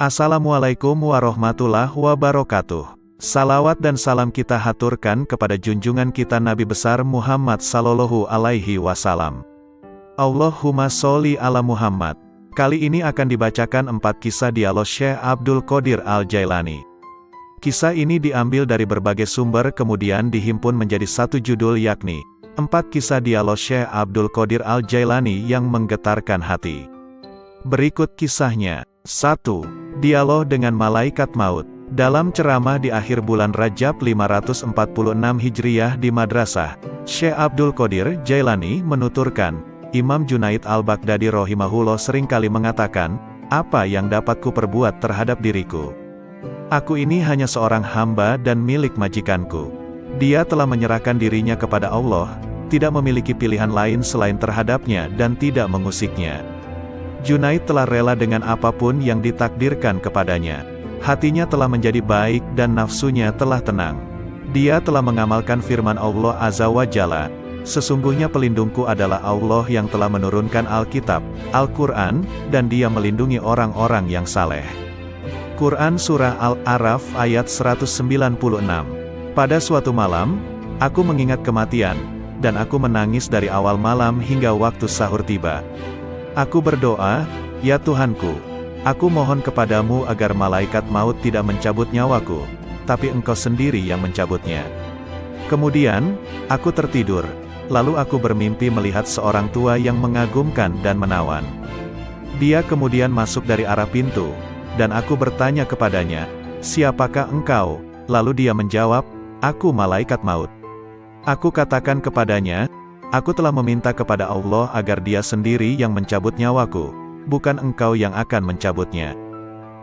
Assalamualaikum warahmatullahi wabarakatuh. Salawat dan salam kita haturkan kepada junjungan kita Nabi besar Muhammad sallallahu alaihi wasallam. Allahumma sholli ala Muhammad. Kali ini akan dibacakan 4 kisah dialog Syekh Abdul Qadir Al-Jailani. Kisah ini diambil dari berbagai sumber kemudian dihimpun menjadi satu judul yakni 4 kisah dialog Syekh Abdul Qadir Al-Jailani yang menggetarkan hati. Berikut kisahnya. 1. Dialog dengan Malaikat Maut. Dalam ceramah di akhir bulan Rajab 546 Hijriyah di Madrasah, Syekh Abdul Qadir Jailani menuturkan, Imam Junaid Al-Baghdadi rahimahullah seringkali mengatakan, apa yang dapat kuperbuat terhadap diriku? Aku ini hanya seorang hamba dan milik majikanku. Dia telah menyerahkan dirinya kepada Allah, tidak memiliki pilihan lain selain terhadapnya dan tidak mengusiknya. Junaid telah rela dengan apapun yang ditakdirkan kepadanya. Hatinya telah menjadi baik dan nafsunya telah tenang. Dia telah mengamalkan firman Allah Azza wa Jalla, sesungguhnya pelindungku adalah Allah yang telah menurunkan Alkitab, Al-Quran, dan dia melindungi orang-orang yang saleh. Quran Surah Al-A'raf ayat 196. Pada suatu malam, aku mengingat kematian, dan aku menangis dari awal malam hingga waktu sahur tiba. Aku berdoa, ya Tuhanku, aku mohon kepadamu agar malaikat maut tidak mencabut nyawaku, tapi Engkau sendiri yang mencabutnya. Kemudian, aku tertidur, lalu aku bermimpi melihat seorang tua yang mengagumkan dan menawan. Dia kemudian masuk dari arah pintu, dan aku bertanya kepadanya, siapakah engkau? Lalu dia menjawab, aku malaikat maut. Aku katakan kepadanya, aku telah meminta kepada Allah agar dia sendiri yang mencabut nyawaku, bukan engkau yang akan mencabutnya.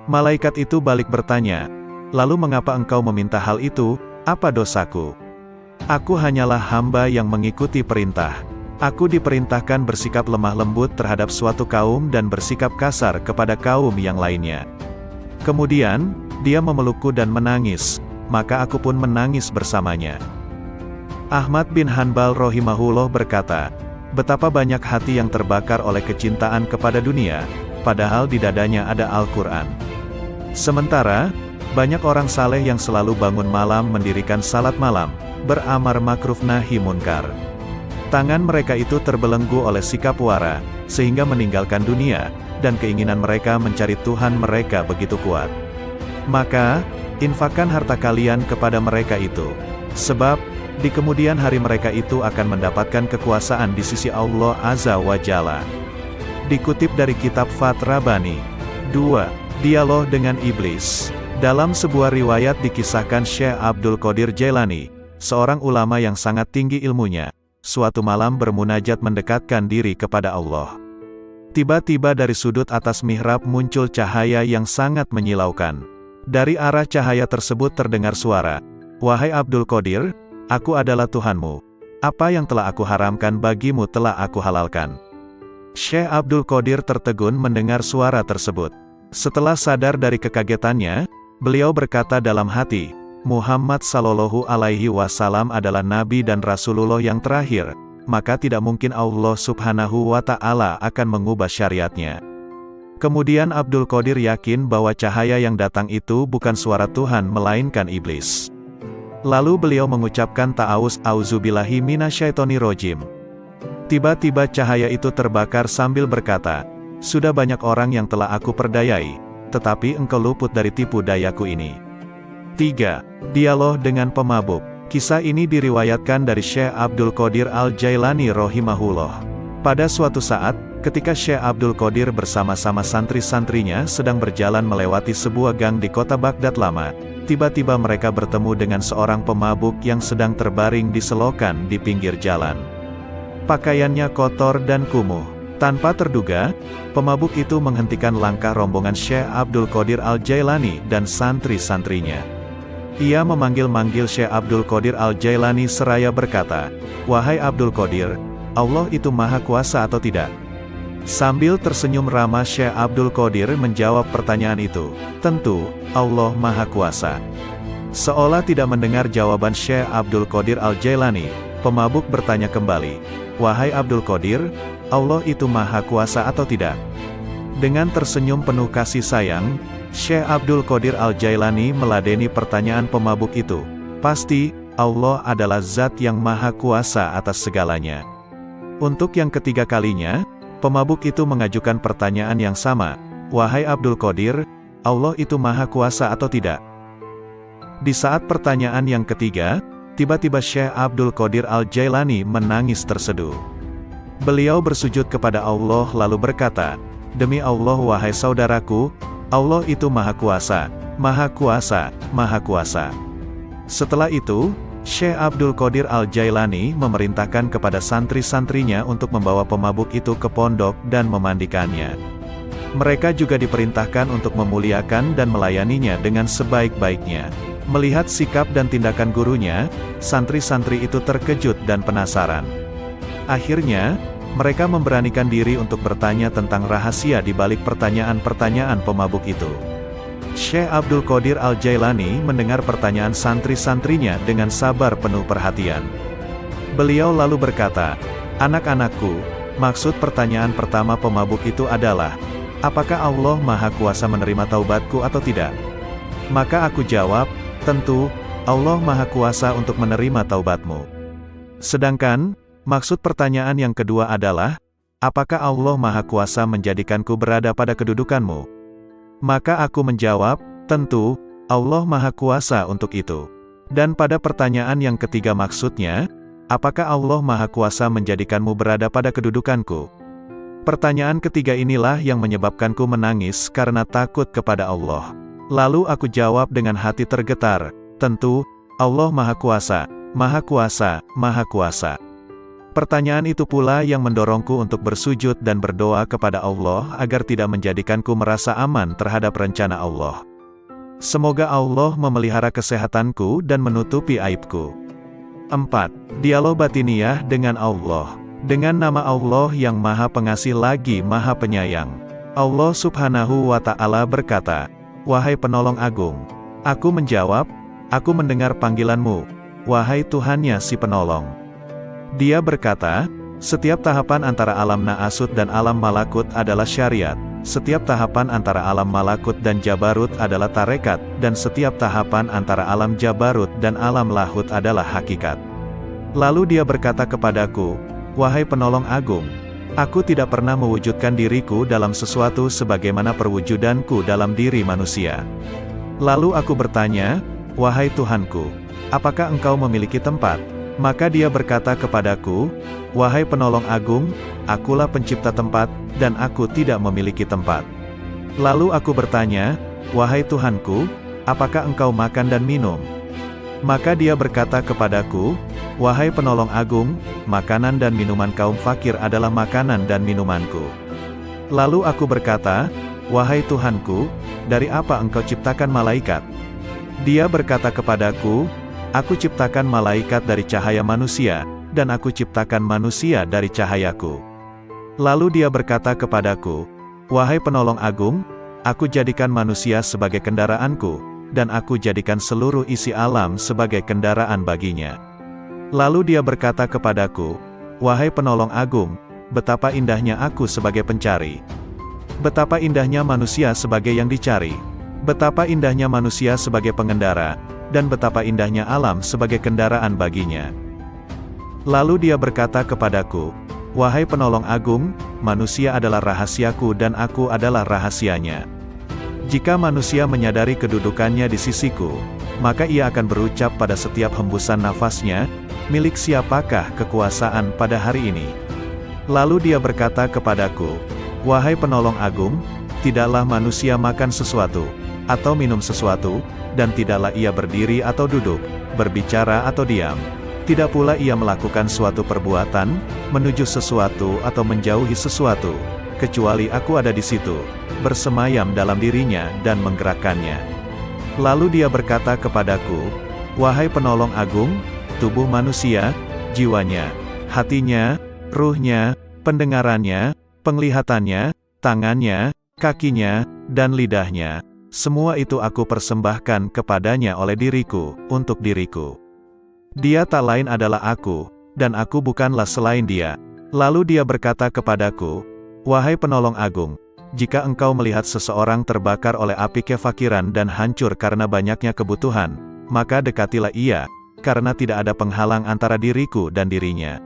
Malaikat itu balik bertanya, lalu mengapa engkau meminta hal itu, apa dosaku? Aku hanyalah hamba yang mengikuti perintah. Aku diperintahkan bersikap lemah lembut terhadap suatu kaum dan bersikap kasar kepada kaum yang lainnya. Kemudian, dia memelukku dan menangis, maka aku pun menangis bersamanya. Ahmad bin Hanbal rahimahullah berkata, betapa banyak hati yang terbakar oleh kecintaan kepada dunia, padahal di dadanya ada Al-Quran. Sementara, banyak orang saleh yang selalu bangun malam mendirikan salat malam, beramar makruf nahi munkar. Tangan mereka itu terbelenggu oleh sikap wara, sehingga meninggalkan dunia, dan keinginan mereka mencari Tuhan mereka begitu kuat. Maka, infakkan harta kalian kepada mereka itu. Sebab, di kemudian hari mereka itu akan mendapatkan kekuasaan di sisi Allah Azza wa Jalla. Dikutip dari kitab Fath Rabbani. 2. Dialog dengan Iblis. Dalam sebuah riwayat dikisahkan Syekh Abdul Qadir Jailani, seorang ulama yang sangat tinggi ilmunya, suatu malam bermunajat mendekatkan diri kepada Allah. Tiba-tiba dari sudut atas mihrab muncul cahaya yang sangat menyilaukan. Dari arah cahaya tersebut terdengar suara, wahai Abdul Qadir, aku adalah Tuhanmu. Apa yang telah aku haramkan bagimu telah aku halalkan. Syekh Abdul Qadir tertegun mendengar suara tersebut. Setelah sadar dari kekagetannya, beliau berkata dalam hati, Muhammad sallallahu alaihi wasallam adalah Nabi dan Rasulullah yang terakhir, maka tidak mungkin Allah subhanahu wa ta'ala akan mengubah syariatnya. Kemudian Abdul Qadir yakin bahwa cahaya yang datang itu bukan suara Tuhan melainkan iblis. Lalu beliau mengucapkan ta'awuz auzubillahi minasyaitonirrajim. Tiba-tiba cahaya itu terbakar sambil berkata, sudah banyak orang yang telah aku perdayai, tetapi engkau luput dari tipu dayaku ini. 3. Dialog dengan pemabuk. Kisah ini diriwayatkan dari Syekh Abdul Qadir Al-Jailani rahimahullah. Pada suatu saat, ketika Syekh Abdul Qadir bersama-sama santri-santrinya sedang berjalan melewati sebuah gang di kota Baghdad lama, tiba-tiba mereka bertemu dengan seorang pemabuk yang sedang terbaring di selokan di pinggir jalan. Pakaiannya kotor dan kumuh. Tanpa terduga, pemabuk itu menghentikan langkah rombongan Syekh Abdul Qadir Al-Jailani dan santri-santrinya. Ia memanggil-manggil Syekh Abdul Qadir Al-Jailani seraya berkata, wahai Abdul Qadir, Allah itu maha kuasa atau tidak? Sambil tersenyum ramah Syekh Abdul Qadir menjawab pertanyaan itu, tentu, Allah Maha Kuasa. Seolah tidak mendengar jawaban Syekh Abdul Qadir Al-Jailani, pemabuk bertanya kembali, wahai Abdul Qadir, Allah itu Maha Kuasa atau tidak? Dengan tersenyum penuh kasih sayang, Syekh Abdul Qadir Al-Jailani meladeni pertanyaan pemabuk itu. Pasti, Allah adalah zat yang maha kuasa atas segalanya. Untuk yang ketiga kalinya, pemabuk itu mengajukan pertanyaan yang sama. Wahai Abdul Qadir, Allah itu maha kuasa atau tidak? Di saat pertanyaan yang ketiga, tiba-tiba Syekh Abdul Qadir Al-Jailani menangis terseduh. Beliau bersujud kepada Allah lalu berkata, "Demi Allah wahai saudaraku, Allah itu maha kuasa, maha kuasa, maha kuasa." Setelah itu, Syekh Abdul Qadir Al-Jailani memerintahkan kepada santri-santrinya untuk membawa pemabuk itu ke pondok dan memandikannya. Mereka juga diperintahkan untuk memuliakan dan melayaninya dengan sebaik-baiknya. Melihat sikap dan tindakan gurunya, santri-santri itu terkejut dan penasaran. Akhirnya, mereka memberanikan diri untuk bertanya tentang rahasia di balik pertanyaan-pertanyaan pemabuk itu. Syekh Abdul Qadir Al-Jailani mendengar pertanyaan santri-santrinya dengan sabar penuh perhatian. Beliau lalu berkata, "Anak-anakku, maksud pertanyaan pertama pemabuk itu adalah, apakah Allah Maha Kuasa menerima taubatku atau tidak?" Maka aku jawab, "Tentu, Allah Maha Kuasa untuk menerima taubatmu." Sedangkan, maksud pertanyaan yang kedua adalah, apakah Allah Maha Kuasa menjadikanku berada pada kedudukanmu? Maka aku menjawab, tentu, Allah Maha Kuasa untuk itu. Dan pada pertanyaan yang ketiga maksudnya, apakah Allah Maha Kuasa menjadikanmu berada pada kedudukanku? Pertanyaan ketiga inilah yang menyebabkanku menangis karena takut kepada Allah. Lalu aku jawab dengan hati tergetar, tentu, Allah Maha Kuasa, Maha Kuasa, Maha Kuasa. Pertanyaan itu pula yang mendorongku untuk bersujud dan berdoa kepada Allah agar tidak menjadikanku merasa aman terhadap rencana Allah. Semoga Allah memelihara kesehatanku dan menutupi aibku. 4. Dialog batiniyah dengan Allah. Dengan nama Allah yang Maha Pengasih lagi Maha Penyayang. Allah Subhanahu wa Ta'ala berkata, "Wahai penolong agung." Aku menjawab, "Aku mendengar panggilanmu, wahai Tuhannya si penolong." Dia berkata, "Setiap tahapan antara alam Na'asut dan alam Malakut adalah syariat, setiap tahapan antara alam Malakut dan Jabarut adalah tarekat, dan setiap tahapan antara alam Jabarut dan alam Lahut adalah hakikat." Lalu dia berkata kepadaku, "Wahai penolong agung, aku tidak pernah mewujudkan diriku dalam sesuatu sebagaimana perwujudanku dalam diri manusia." Lalu aku bertanya, "Wahai Tuhanku, apakah engkau memiliki tempat?" Maka dia berkata kepadaku, "Wahai penolong agung, akulah pencipta tempat, dan aku tidak memiliki tempat." Lalu aku bertanya, "Wahai Tuhanku, apakah engkau makan dan minum?" Maka dia berkata kepadaku, "Wahai penolong agung, makanan dan minuman kaum fakir adalah makanan dan minumanku." Lalu aku berkata, "Wahai Tuhanku, dari apa engkau ciptakan malaikat?" Dia berkata kepadaku, "Aku ciptakan malaikat dari cahaya manusia, dan aku ciptakan manusia dari cahayaku." Lalu dia berkata kepadaku, "Wahai penolong agung, aku jadikan manusia sebagai kendaraanku, dan aku jadikan seluruh isi alam sebagai kendaraan baginya." Lalu dia berkata kepadaku, "Wahai penolong agung, betapa indahnya aku sebagai pencari. Betapa indahnya manusia sebagai yang dicari. Betapa indahnya manusia sebagai pengendara, dan betapa indahnya alam sebagai kendaraan baginya." Lalu dia berkata kepadaku, "Wahai penolong agung, manusia adalah rahasiaku dan aku adalah rahasianya. Jika manusia menyadari kedudukannya di sisiku, maka ia akan berucap pada setiap hembusan nafasnya, 'Milik siapakah kekuasaan pada hari ini?' Lalu dia berkata kepadaku, 'Wahai penolong agung, tidaklah manusia makan sesuatu, atau minum sesuatu, dan tidaklah ia berdiri atau duduk, berbicara atau diam. Tidak pula ia melakukan suatu perbuatan, menuju sesuatu atau menjauhi sesuatu, kecuali aku ada di situ, bersemayam dalam dirinya dan menggerakkannya.' Lalu dia berkata kepadaku, 'Wahai penolong agung, tubuh manusia, jiwanya, hatinya, ruhnya, pendengarannya, penglihatannya, tangannya, kakinya, dan lidahnya, semua itu aku persembahkan kepadanya oleh diriku, untuk diriku. Dia tak lain adalah aku, dan aku bukanlah selain dia.' Lalu dia berkata kepadaku, 'Wahai penolong agung, jika engkau melihat seseorang terbakar oleh api kefakiran dan hancur karena banyaknya kebutuhan, maka dekatilah ia, karena tidak ada penghalang antara diriku dan dirinya.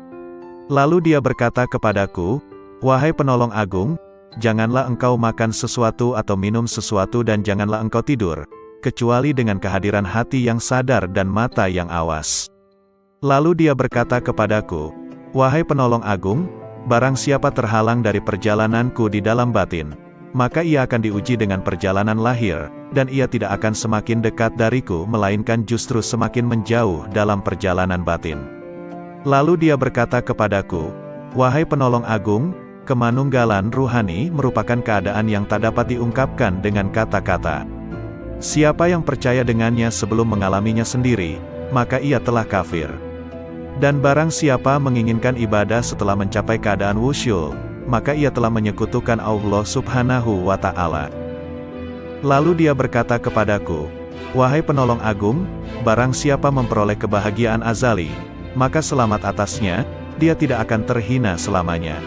Lalu dia berkata kepadaku, wahai penolong agung, janganlah engkau makan sesuatu atau minum sesuatu dan janganlah engkau tidur, kecuali dengan kehadiran hati yang sadar dan mata yang awas. Lalu dia berkata kepadaku, wahai penolong agung, barang siapa terhalang dari perjalananku di dalam batin, maka ia akan diuji dengan perjalanan lahir, dan ia tidak akan semakin dekat dariku melainkan justru semakin menjauh dalam perjalanan batin. Lalu dia berkata kepadaku, wahai penolong agung, kemanunggalan ruhani merupakan keadaan yang tak dapat diungkapkan dengan kata-kata. Siapa yang percaya dengannya sebelum mengalaminya sendiri, maka ia telah kafir. Dan barang siapa menginginkan ibadah setelah mencapai keadaan wusyul, maka ia telah menyekutukan Allah Subhanahu wa Ta'ala. Lalu dia berkata kepadaku, wahai penolong agung, barang siapa memperoleh kebahagiaan azali, maka selamat atasnya, dia tidak akan terhina selamanya.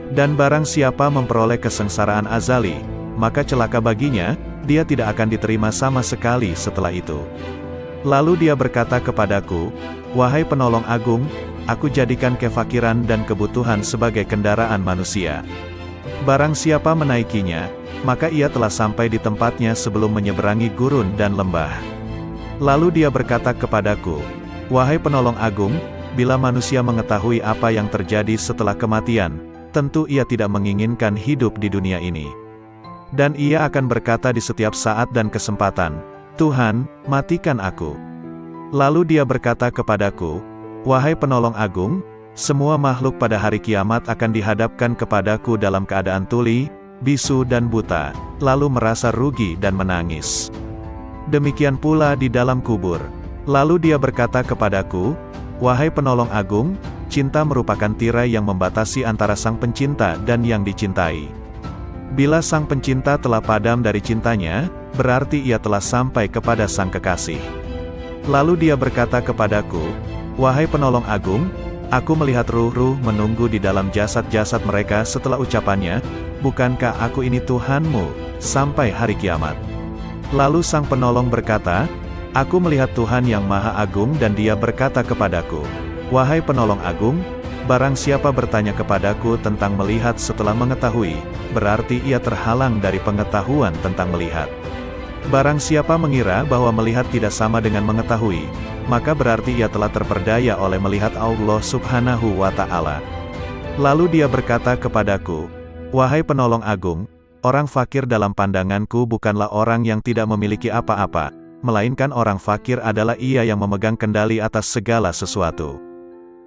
Dan barang siapa memperoleh kesengsaraan azali, maka celaka baginya, dia tidak akan diterima sama sekali setelah itu. Lalu dia berkata kepadaku, wahai penolong agung, aku jadikan kefakiran dan kebutuhan sebagai kendaraan manusia. Barang siapa menaikinya, maka ia telah sampai di tempatnya sebelum menyeberangi gurun dan lembah. Lalu dia berkata kepadaku, wahai penolong agung, bila manusia mengetahui apa yang terjadi setelah kematian, tentu ia tidak menginginkan hidup di dunia ini. Dan ia akan berkata di setiap saat dan kesempatan, Tuhan, matikan aku. Lalu dia berkata kepadaku, wahai penolong agung, semua makhluk pada hari kiamat akan dihadapkan kepadaku dalam keadaan tuli, bisu dan buta, lalu merasa rugi dan menangis. Demikian pula di dalam kubur. Lalu dia berkata kepadaku, wahai penolong agung, cinta merupakan tirai yang membatasi antara sang pencinta dan yang dicintai. Bila sang pencinta telah padam dari cintanya, berarti ia telah sampai kepada sang kekasih. Lalu dia berkata kepadaku, wahai penolong agung, aku melihat ruh-ruh menunggu di dalam jasad-jasad mereka setelah ucapannya, bukankah aku ini Tuhanmu, sampai hari kiamat. Lalu sang penolong berkata, aku melihat Tuhan yang Maha Agung dan dia berkata kepadaku, wahai penolong agung, barang siapa bertanya kepadaku tentang melihat setelah mengetahui, berarti ia terhalang dari pengetahuan tentang melihat. Barang siapa mengira bahwa melihat tidak sama dengan mengetahui, maka berarti ia telah terperdaya oleh melihat Allah Subhanahu wa Ta'ala. Lalu dia berkata kepadaku, wahai penolong agung, orang fakir dalam pandanganku bukanlah orang yang tidak memiliki apa-apa, melainkan orang fakir adalah ia yang memegang kendali atas segala sesuatu.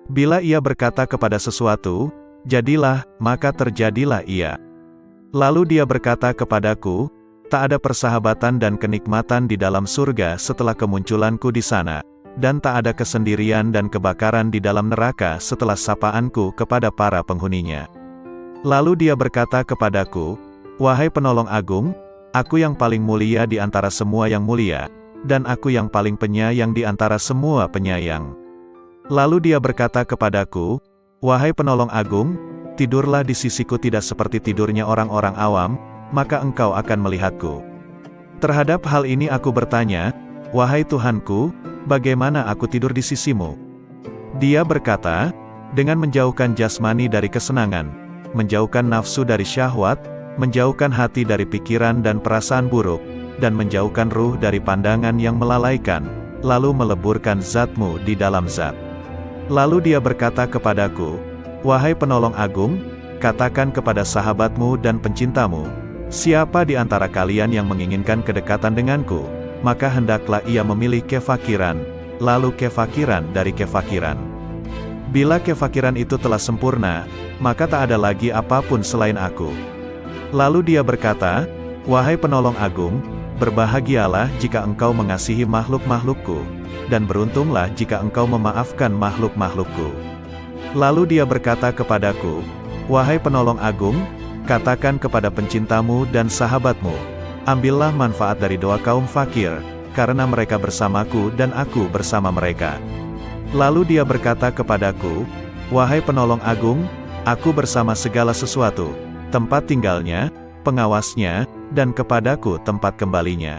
Bila ia berkata kepada sesuatu, jadilah, maka terjadilah ia. Lalu dia berkata kepadaku, tak ada persahabatan dan kenikmatan di dalam surga setelah kemunculanku di sana, dan tak ada kesendirian dan kebakaran di dalam neraka setelah sapaanku kepada para penghuninya. Lalu dia berkata kepadaku, wahai penolong agung, aku yang paling mulia di antara semua yang mulia, dan aku yang paling penyayang di antara semua penyayang. Lalu dia berkata kepadaku, wahai penolong agung, tidurlah di sisiku tidak seperti tidurnya orang-orang awam, maka engkau akan melihatku. Terhadap hal ini aku bertanya, wahai Tuhanku, bagaimana aku tidur di sisimu? Dia berkata, dengan menjauhkan jasmani dari kesenangan, menjauhkan nafsu dari syahwat, menjauhkan hati dari pikiran dan perasaan buruk, dan menjauhkan ruh dari pandangan yang melalaikan, lalu meleburkan zatmu di dalam zat. Lalu dia berkata kepadaku, wahai penolong agung, katakan kepada sahabatmu dan pencintamu, siapa di antara kalian yang menginginkan kedekatan denganku, maka hendaklah ia memilih kefakiran, lalu kefakiran dari kefakiran. Bila kefakiran itu telah sempurna, maka tak ada lagi apapun selain aku. Lalu dia berkata, wahai penolong agung, berbahagialah jika engkau mengasihi makhluk-makhlukku, dan beruntunglah jika engkau memaafkan makhluk-makhlukku. Lalu dia berkata kepadaku, wahai penolong agung, katakan kepada pencintamu dan sahabatmu, ambillah manfaat dari doa kaum fakir, karena mereka bersamaku dan aku bersama mereka. Lalu dia berkata kepadaku, wahai penolong agung, aku bersama segala sesuatu, tempat tinggalnya, pengawasnya, dan kepadaku tempat kembalinya.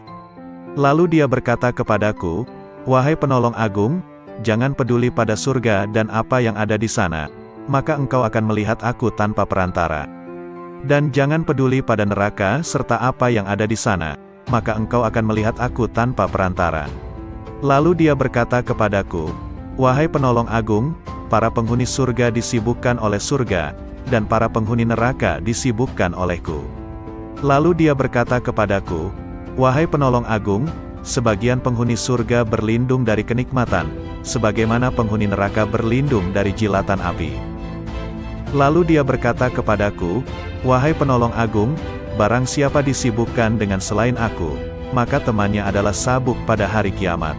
Lalu dia berkata kepadaku, wahai penolong agung, jangan peduli pada surga dan apa yang ada di sana, maka engkau akan melihat aku tanpa perantara. Dan jangan peduli pada neraka serta apa yang ada di sana, maka engkau akan melihat aku tanpa perantara. Lalu dia berkata kepadaku, wahai penolong agung, para penghuni surga disibukkan oleh surga, dan para penghuni neraka disibukkan olehku. Lalu dia berkata kepadaku, wahai penolong agung, sebagian penghuni surga berlindung dari kenikmatan, sebagaimana penghuni neraka berlindung dari jilatan api. Lalu dia berkata kepadaku, wahai penolong agung, barang siapa disibukkan dengan selain aku, maka temannya adalah sabuk pada hari kiamat.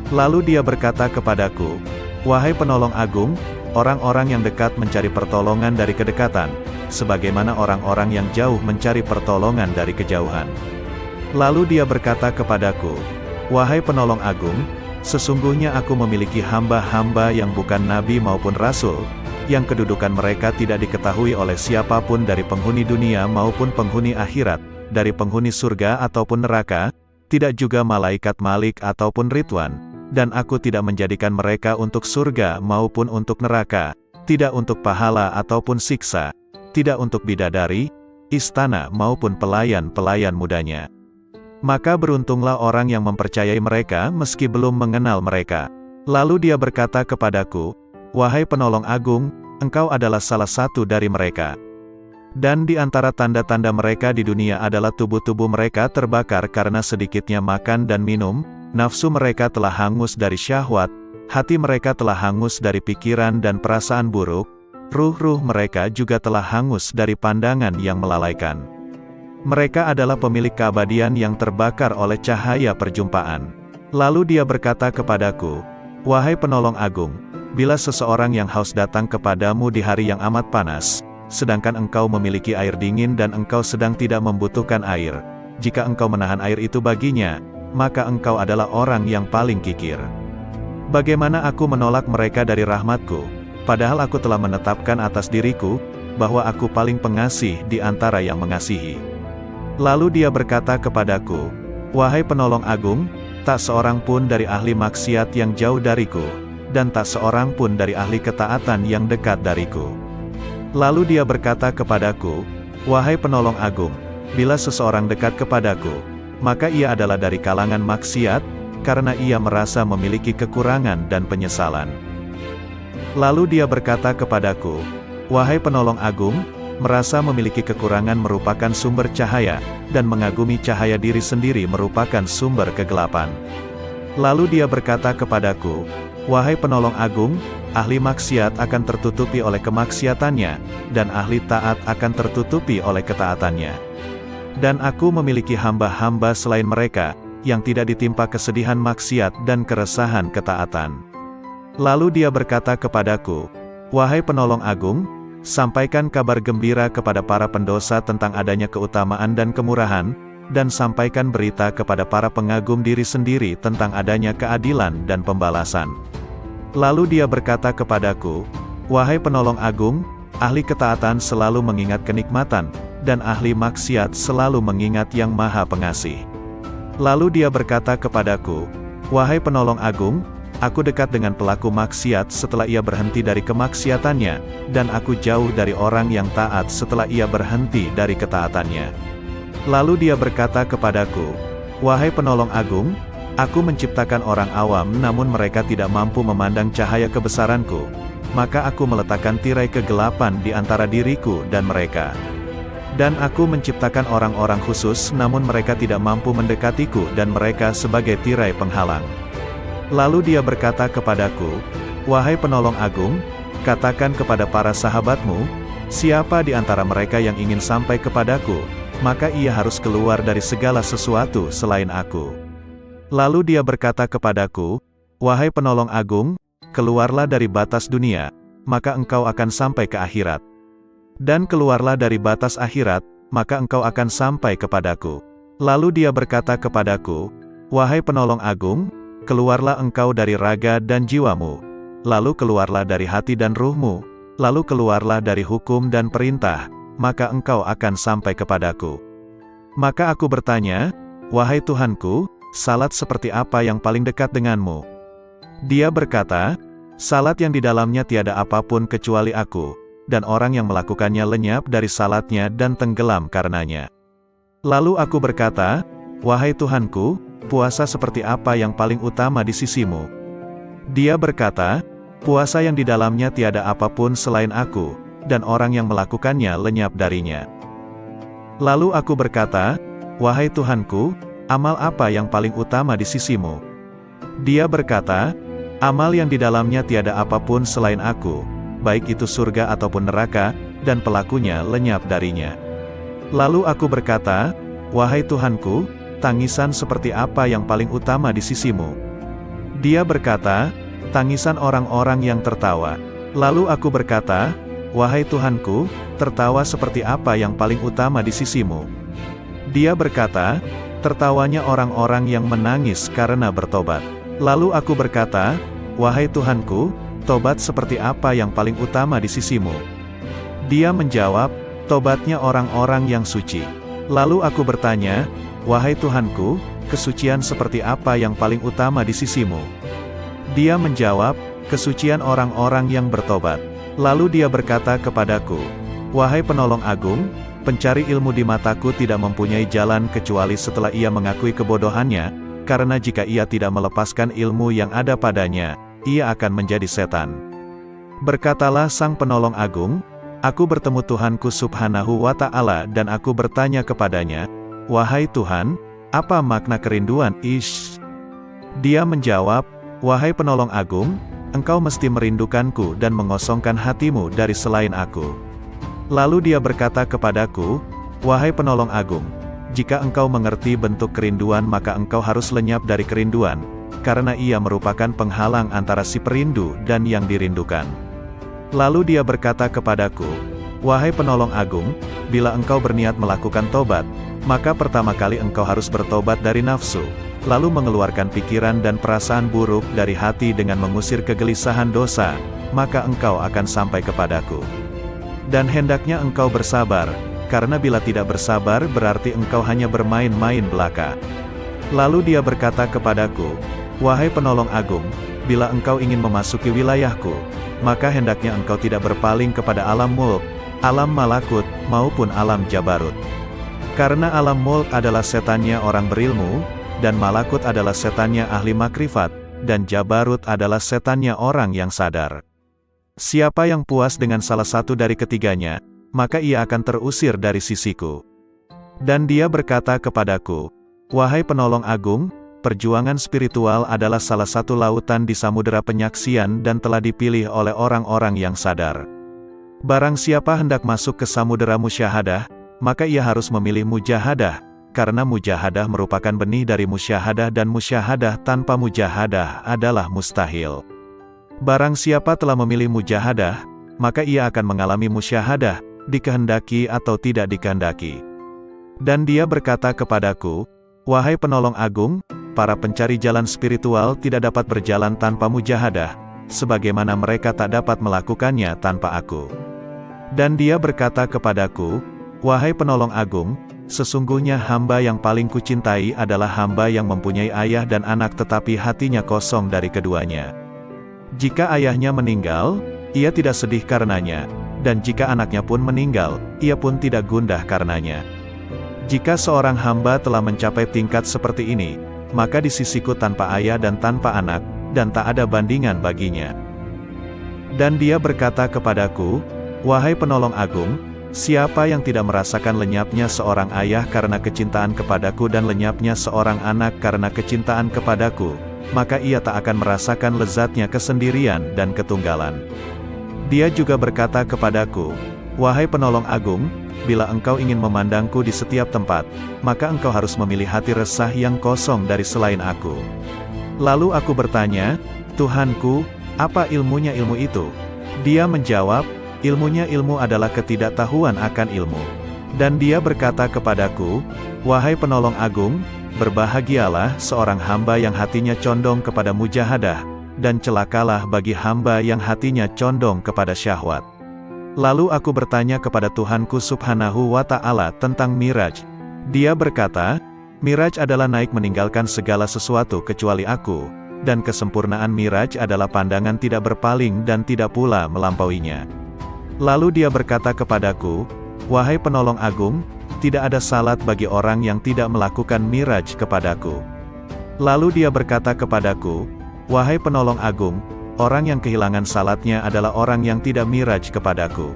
Lalu dia berkata kepadaku, wahai penolong agung, orang-orang yang dekat mencari pertolongan dari kedekatan, sebagaimana orang-orang yang jauh mencari pertolongan dari kejauhan. Lalu dia berkata kepadaku, wahai penolong agung, sesungguhnya aku memiliki hamba-hamba yang bukan nabi maupun rasul, yang kedudukan mereka tidak diketahui oleh siapapun dari penghuni dunia maupun penghuni akhirat, dari penghuni surga ataupun neraka, tidak juga malaikat Malik ataupun Ridwan, dan aku tidak menjadikan mereka untuk surga maupun untuk neraka, tidak untuk pahala ataupun siksa, tidak untuk bidadari, istana maupun pelayan-pelayan mudanya. Maka beruntunglah orang yang mempercayai mereka meski belum mengenal mereka. Lalu dia berkata kepadaku, wahai penolong agung, engkau adalah salah satu dari mereka. Dan di antara tanda-tanda mereka di dunia adalah tubuh-tubuh mereka terbakar karena sedikitnya makan dan minum, nafsu mereka telah hangus dari syahwat, hati mereka telah hangus dari pikiran dan perasaan buruk, ruh-ruh mereka juga telah hangus dari pandangan yang melalaikan. Mereka adalah pemilik keabadian yang terbakar oleh cahaya perjumpaan. Lalu dia berkata kepadaku, wahai penolong agung, bila seseorang yang haus datang kepadamu di hari yang amat panas, sedangkan engkau memiliki air dingin dan engkau sedang tidak membutuhkan air, jika engkau menahan air itu baginya, maka engkau adalah orang yang paling kikir. Bagaimana aku menolak mereka dari rahmatku, padahal aku telah menetapkan atas diriku, bahwa aku paling pengasih di antara yang mengasihi. Lalu dia berkata kepadaku, wahai penolong agung, tak seorang pun dari ahli maksiat yang jauh dariku, dan tak seorang pun dari ahli ketaatan yang dekat dariku. Lalu dia berkata kepadaku, wahai penolong agung, bila seseorang dekat kepadaku, maka ia adalah dari kalangan maksiat, karena ia merasa memiliki kekurangan dan penyesalan. Lalu dia berkata kepadaku, wahai penolong agung, merasa memiliki kekurangan merupakan sumber cahaya, dan mengagumi cahaya diri sendiri merupakan sumber kegelapan. Lalu dia berkata kepadaku, wahai penolong agung, ahli maksiat akan tertutupi oleh kemaksiatannya, dan ahli taat akan tertutupi oleh ketaatannya. Dan aku memiliki hamba-hamba selain mereka, yang tidak ditimpa kesedihan maksiat dan keresahan ketaatan. Lalu dia berkata kepadaku, wahai penolong agung, sampaikan kabar gembira kepada para pendosa tentang adanya keutamaan dan kemurahan, dan sampaikan berita kepada para pengagum diri sendiri tentang adanya keadilan dan pembalasan. Lalu dia berkata kepadaku, wahai penolong agung, ahli ketaatan selalu mengingat kenikmatan, dan ahli maksiat selalu mengingat yang maha pengasih. Lalu dia berkata kepadaku, wahai penolong agung, aku dekat dengan pelaku maksiat setelah ia berhenti dari kemaksiatannya, dan aku jauh dari orang yang taat setelah ia berhenti dari ketaatannya. Lalu dia berkata kepadaku, wahai penolong agung, aku menciptakan orang awam namun mereka tidak mampu memandang cahaya kebesaranku, maka aku meletakkan tirai kegelapan di antara diriku dan mereka. Dan aku menciptakan orang-orang khusus namun mereka tidak mampu mendekatiku dan mereka sebagai tirai penghalang. Lalu dia berkata kepadaku, wahai penolong agung, katakan kepada para sahabatmu, siapa di antara mereka yang ingin sampai kepadaku, maka ia harus keluar dari segala sesuatu selain aku. Lalu dia berkata kepadaku, wahai penolong agung, keluarlah dari batas dunia, maka engkau akan sampai ke akhirat. Dan keluarlah dari batas akhirat, maka engkau akan sampai kepadaku. Lalu dia berkata kepadaku, wahai penolong agung, keluarlah engkau dari raga dan jiwamu, lalu keluarlah dari hati dan ruhmu, lalu keluarlah dari hukum dan perintah, maka engkau akan sampai kepadaku. Maka aku bertanya, wahai Tuhanku, salat seperti apa yang paling dekat denganmu? Dia berkata, salat yang di dalamnya tiada apapun kecuali aku, dan orang yang melakukannya lenyap dari salatnya dan tenggelam karenanya. Lalu aku berkata, wahai Tuhanku, puasa seperti apa yang paling utama di sisimu? Dia berkata, puasa yang di dalamnya tiada apapun selain aku, dan orang yang melakukannya lenyap darinya. Lalu aku berkata, wahai Tuhanku, amal apa yang paling utama di sisimu? Dia berkata, amal yang di dalamnya tiada apapun selain aku, baik itu surga ataupun neraka, dan pelakunya lenyap darinya. Lalu aku berkata, wahai Tuhanku, tangisan seperti apa yang paling utama di sisimu? Dia berkata, tangisan orang-orang yang tertawa. Lalu aku berkata, wahai Tuhanku, tertawa seperti apa yang paling utama di sisimu? Dia berkata, tertawanya orang-orang yang menangis karena bertobat. Lalu aku berkata, wahai Tuhanku, tobat seperti apa yang paling utama di sisimu? Dia menjawab, tobatnya orang-orang yang suci. Lalu aku bertanya, wahai Tuhanku, kesucian seperti apa yang paling utama di sisimu? Dia menjawab, kesucian orang-orang yang bertobat. Lalu dia berkata kepadaku, wahai penolong agung, pencari ilmu di mataku tidak mempunyai jalan kecuali setelah ia mengakui kebodohannya, karena jika ia tidak melepaskan ilmu yang ada padanya, ia akan menjadi setan. Berkatalah sang penolong agung, aku bertemu Tuhanku subhanahu wa ta'ala dan aku bertanya kepadanya, wahai Tuhan, apa makna kerinduan? Dia menjawab, wahai penolong agung, engkau mesti merindukanku dan mengosongkan hatimu dari selain aku. Lalu dia berkata kepadaku, wahai penolong agung, jika engkau mengerti bentuk kerinduan maka engkau harus lenyap dari kerinduan, karena ia merupakan penghalang antara si perindu dan yang dirindukan. Lalu dia berkata kepadaku, wahai penolong agung, bila engkau berniat melakukan tobat, maka pertama kali engkau harus bertobat dari nafsu, lalu mengeluarkan pikiran dan perasaan buruk dari hati dengan mengusir kegelisahan dosa, maka engkau akan sampai kepadaku. Dan hendaknya engkau bersabar, karena bila tidak bersabar berarti engkau hanya bermain-main belaka. Lalu dia berkata kepadaku, wahai penolong agung, bila engkau ingin memasuki wilayahku, maka hendaknya engkau tidak berpaling kepada alam mulk, alam malakut, maupun alam jabarut. Karena alam mulk adalah setannya orang berilmu, dan malakut adalah setannya ahli makrifat, dan jabarut adalah setannya orang yang sadar. Siapa yang puas dengan salah satu dari ketiganya, maka ia akan terusir dari sisiku. Dan dia berkata kepadaku, wahai penolong agung, perjuangan spiritual adalah salah satu lautan di samudera penyaksian dan telah dipilih oleh orang-orang yang sadar. Barang siapa hendak masuk ke samudera musyahadah, maka ia harus memilih mujahadah, karena mujahadah merupakan benih dari musyahadah dan musyahadah tanpa mujahadah adalah mustahil. Barang siapa telah memilih mujahadah, maka ia akan mengalami musyahadah, dikehendaki atau tidak dikehendaki. Dan dia berkata kepadaku, wahai penolong agung, para pencari jalan spiritual tidak dapat berjalan tanpa mujahadah, sebagaimana mereka tak dapat melakukannya tanpa aku. Dan dia berkata kepadaku, wahai penolong agung, sesungguhnya hamba yang paling kucintai adalah hamba yang mempunyai ayah dan anak tetapi hatinya kosong dari keduanya. Jika ayahnya meninggal, ia tidak sedih karenanya, dan jika anaknya pun meninggal, ia pun tidak gundah karenanya. Jika seorang hamba telah mencapai tingkat seperti ini, maka di sisiku tanpa ayah dan tanpa anak, dan tak ada bandingan baginya. Dan dia berkata kepadaku, wahai penolong agung, siapa yang tidak merasakan lenyapnya seorang ayah karena kecintaan kepadaku dan lenyapnya seorang anak karena kecintaan kepadaku, maka ia tak akan merasakan lezatnya kesendirian dan ketunggalan. Dia juga berkata kepadaku, wahai penolong agung, bila engkau ingin memandangku di setiap tempat, maka engkau harus memilih hati resah yang kosong dari selain aku. Lalu aku bertanya, Tuhanku, apa ilmunya ilmu itu? Dia menjawab, ilmunya ilmu adalah ketidaktahuan akan ilmu. Dan dia berkata kepadaku, wahai penolong agung, berbahagialah seorang hamba yang hatinya condong kepada mujahadah, dan celakalah bagi hamba yang hatinya condong kepada syahwat. Lalu aku bertanya kepada Tuhanku Subhanahu wa Ta'ala tentang Miraj. Dia berkata, Miraj adalah naik meninggalkan segala sesuatu kecuali aku, dan kesempurnaan Miraj adalah pandangan tidak berpaling dan tidak pula melampauinya. Lalu dia berkata kepadaku, wahai penolong agung, tidak ada salat bagi orang yang tidak melakukan Miraj kepadaku. Lalu dia berkata kepadaku, wahai penolong agung, orang yang kehilangan salatnya adalah orang yang tidak Miraj kepadaku.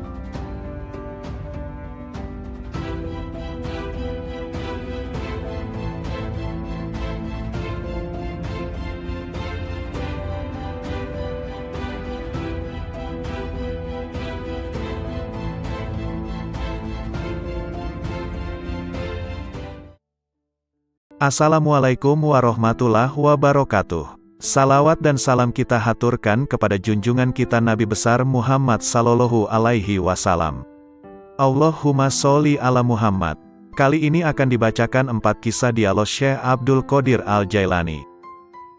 Assalamualaikum warahmatullahi wabarakatuh. Salawat dan salam kita haturkan kepada junjungan kita Nabi besar Muhammad Sallallahu Alaihi Wasallam. Allahumma sholli ala Muhammad. Kali ini akan dibacakan 4 kisah dialog Syekh Abdul Qadir Al-Jailani.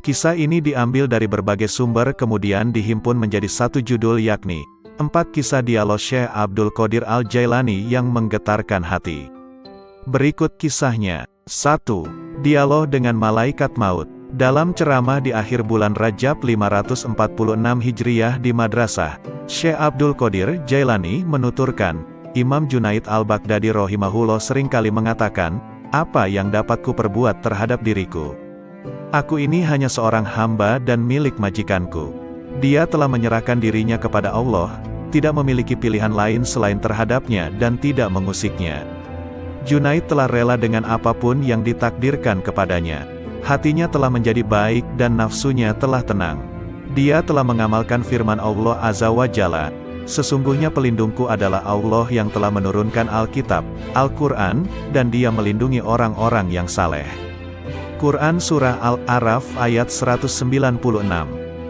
Kisah ini diambil dari berbagai sumber kemudian dihimpun menjadi satu judul yakni 4 kisah dialog Syekh Abdul Qadir Al-Jailani yang menggetarkan hati. Berikut kisahnya. 1. Dialog dengan Malaikat Maut. Dalam ceramah di akhir bulan Rajab 546 Hijriyah di Madrasah, Syekh Abdul Qadir Jailani menuturkan, Imam Junaid Al-Baghdadi rahimahullah seringkali mengatakan, apa yang dapat ku perbuat terhadap diriku? Aku ini hanya seorang hamba dan milik majikanku. Dia telah menyerahkan dirinya kepada Allah, tidak memiliki pilihan lain selain terhadapnya dan tidak mengusiknya. Junaid telah rela dengan apapun yang ditakdirkan kepadanya. Hatinya telah menjadi baik dan nafsunya telah tenang. Dia telah mengamalkan firman Allah Azza wa Jalla, sesungguhnya pelindungku adalah Allah yang telah menurunkan Alkitab, Al-Quran, dan dia melindungi orang-orang yang saleh. Quran Surah Al-A'raf ayat 196.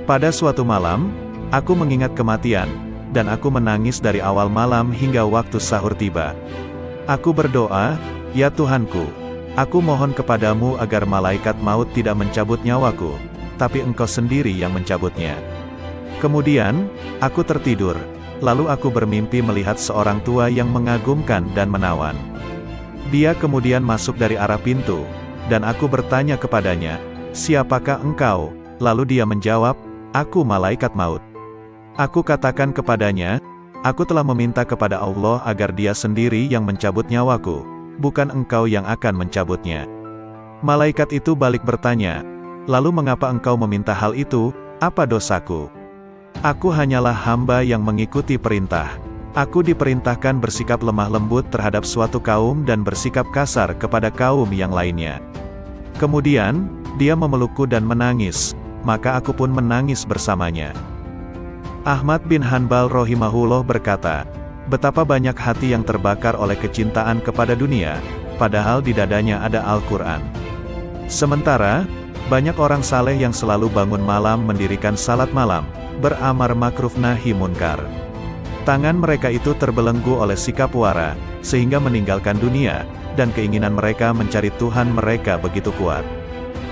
Pada suatu malam, aku mengingat kematian, dan aku menangis dari awal malam hingga waktu sahur tiba. Aku berdoa, ya Tuhanku, aku mohon kepadamu agar malaikat maut tidak mencabut nyawaku, tapi Engkau sendiri yang mencabutnya. Kemudian, aku tertidur, lalu aku bermimpi melihat seorang tua yang mengagumkan dan menawan. Dia kemudian masuk dari arah pintu, dan aku bertanya kepadanya, siapakah engkau? Lalu dia menjawab, aku malaikat maut. Aku katakan kepadanya, aku telah meminta kepada Allah agar dia sendiri yang mencabut nyawaku, bukan engkau yang akan mencabutnya. Malaikat itu balik bertanya, lalu mengapa engkau meminta hal itu, apa dosaku? Aku hanyalah hamba yang mengikuti perintah. Aku diperintahkan bersikap lemah lembut terhadap suatu kaum dan bersikap kasar kepada kaum yang lainnya. Kemudian, dia memelukku dan menangis, maka aku pun menangis bersamanya. Ahmad bin Hanbal rahimahullah berkata, betapa banyak hati yang terbakar oleh kecintaan kepada dunia, padahal di dadanya ada Al-Quran. Sementara, banyak orang saleh yang selalu bangun malam mendirikan salat malam, beramar makruf nahi munkar. Tangan mereka itu terbelenggu oleh sikap wara, sehingga meninggalkan dunia, dan keinginan mereka mencari Tuhan mereka begitu kuat.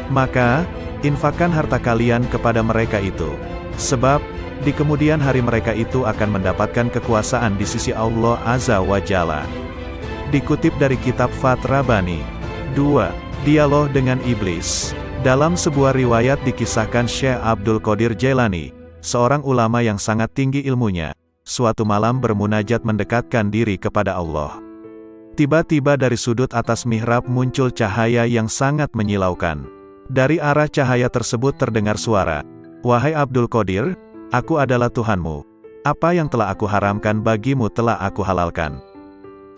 Maka, infakkan harta kalian kepada mereka itu. Sebab, di kemudian hari mereka itu akan mendapatkan kekuasaan di sisi Allah Azza wa Jalla. Dikutip dari kitab Fath Rabbani. 2. Dialog dengan Iblis. Dalam sebuah riwayat dikisahkan Syekh Abdul Qadir Jailani, seorang ulama yang sangat tinggi ilmunya, suatu malam bermunajat mendekatkan diri kepada Allah. Tiba-tiba dari sudut atas mihrab muncul cahaya yang sangat menyilaukan. Dari arah cahaya tersebut terdengar suara, wahai Abdul Qadir, aku adalah Tuhanmu. Apa yang telah aku haramkan bagimu telah aku halalkan.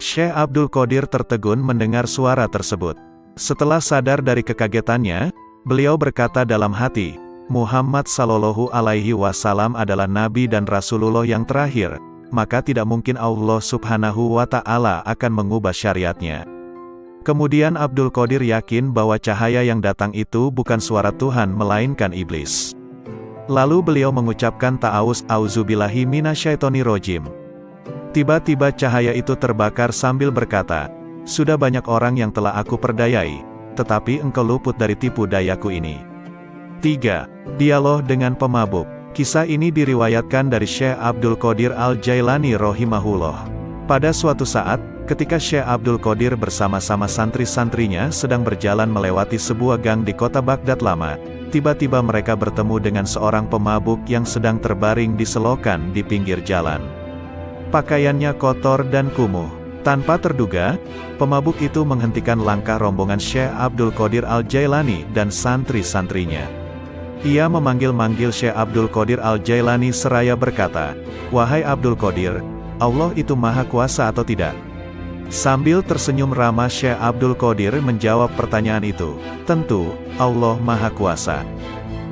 Syekh Abdul Qadir tertegun mendengar suara tersebut. Setelah sadar dari kekagetannya, beliau berkata dalam hati, Muhammad Sallallahu Alaihi Wasallam adalah Nabi dan Rasulullah yang terakhir, maka tidak mungkin Allah Subhanahu wa Ta'ala akan mengubah syariatnya. Kemudian Abdul Qadir yakin bahwa cahaya yang datang itu bukan suara Tuhan melainkan iblis. Lalu beliau mengucapkan ta'awuz, auzubillahi minasyaitonirrajim. Tiba-tiba cahaya itu terbakar sambil berkata, sudah banyak orang yang telah aku perdayai, tetapi engkau luput dari tipu dayaku ini. 3. Dialog dengan pemabuk. Kisah ini diriwayatkan dari Syekh Abdul Qadir Al-Jailani rahimahullah. Pada suatu saat, ketika Syekh Abdul Qadir bersama-sama santri-santrinya sedang berjalan melewati sebuah gang di kota Baghdad lama, tiba-tiba mereka bertemu dengan seorang pemabuk yang sedang terbaring di selokan di pinggir jalan. Pakaiannya kotor dan kumuh. Tanpa terduga, pemabuk itu menghentikan langkah rombongan Syekh Abdul Qadir Al-Jailani dan santri-santrinya. Ia memanggil-manggil Syekh Abdul Qadir Al-Jailani seraya berkata, "Wahai Abdul Qadir, Allah itu Maha Kuasa atau tidak?" Sambil tersenyum ramah Syekh Abdul Qadir menjawab pertanyaan itu, "Tentu, Allah Maha Kuasa."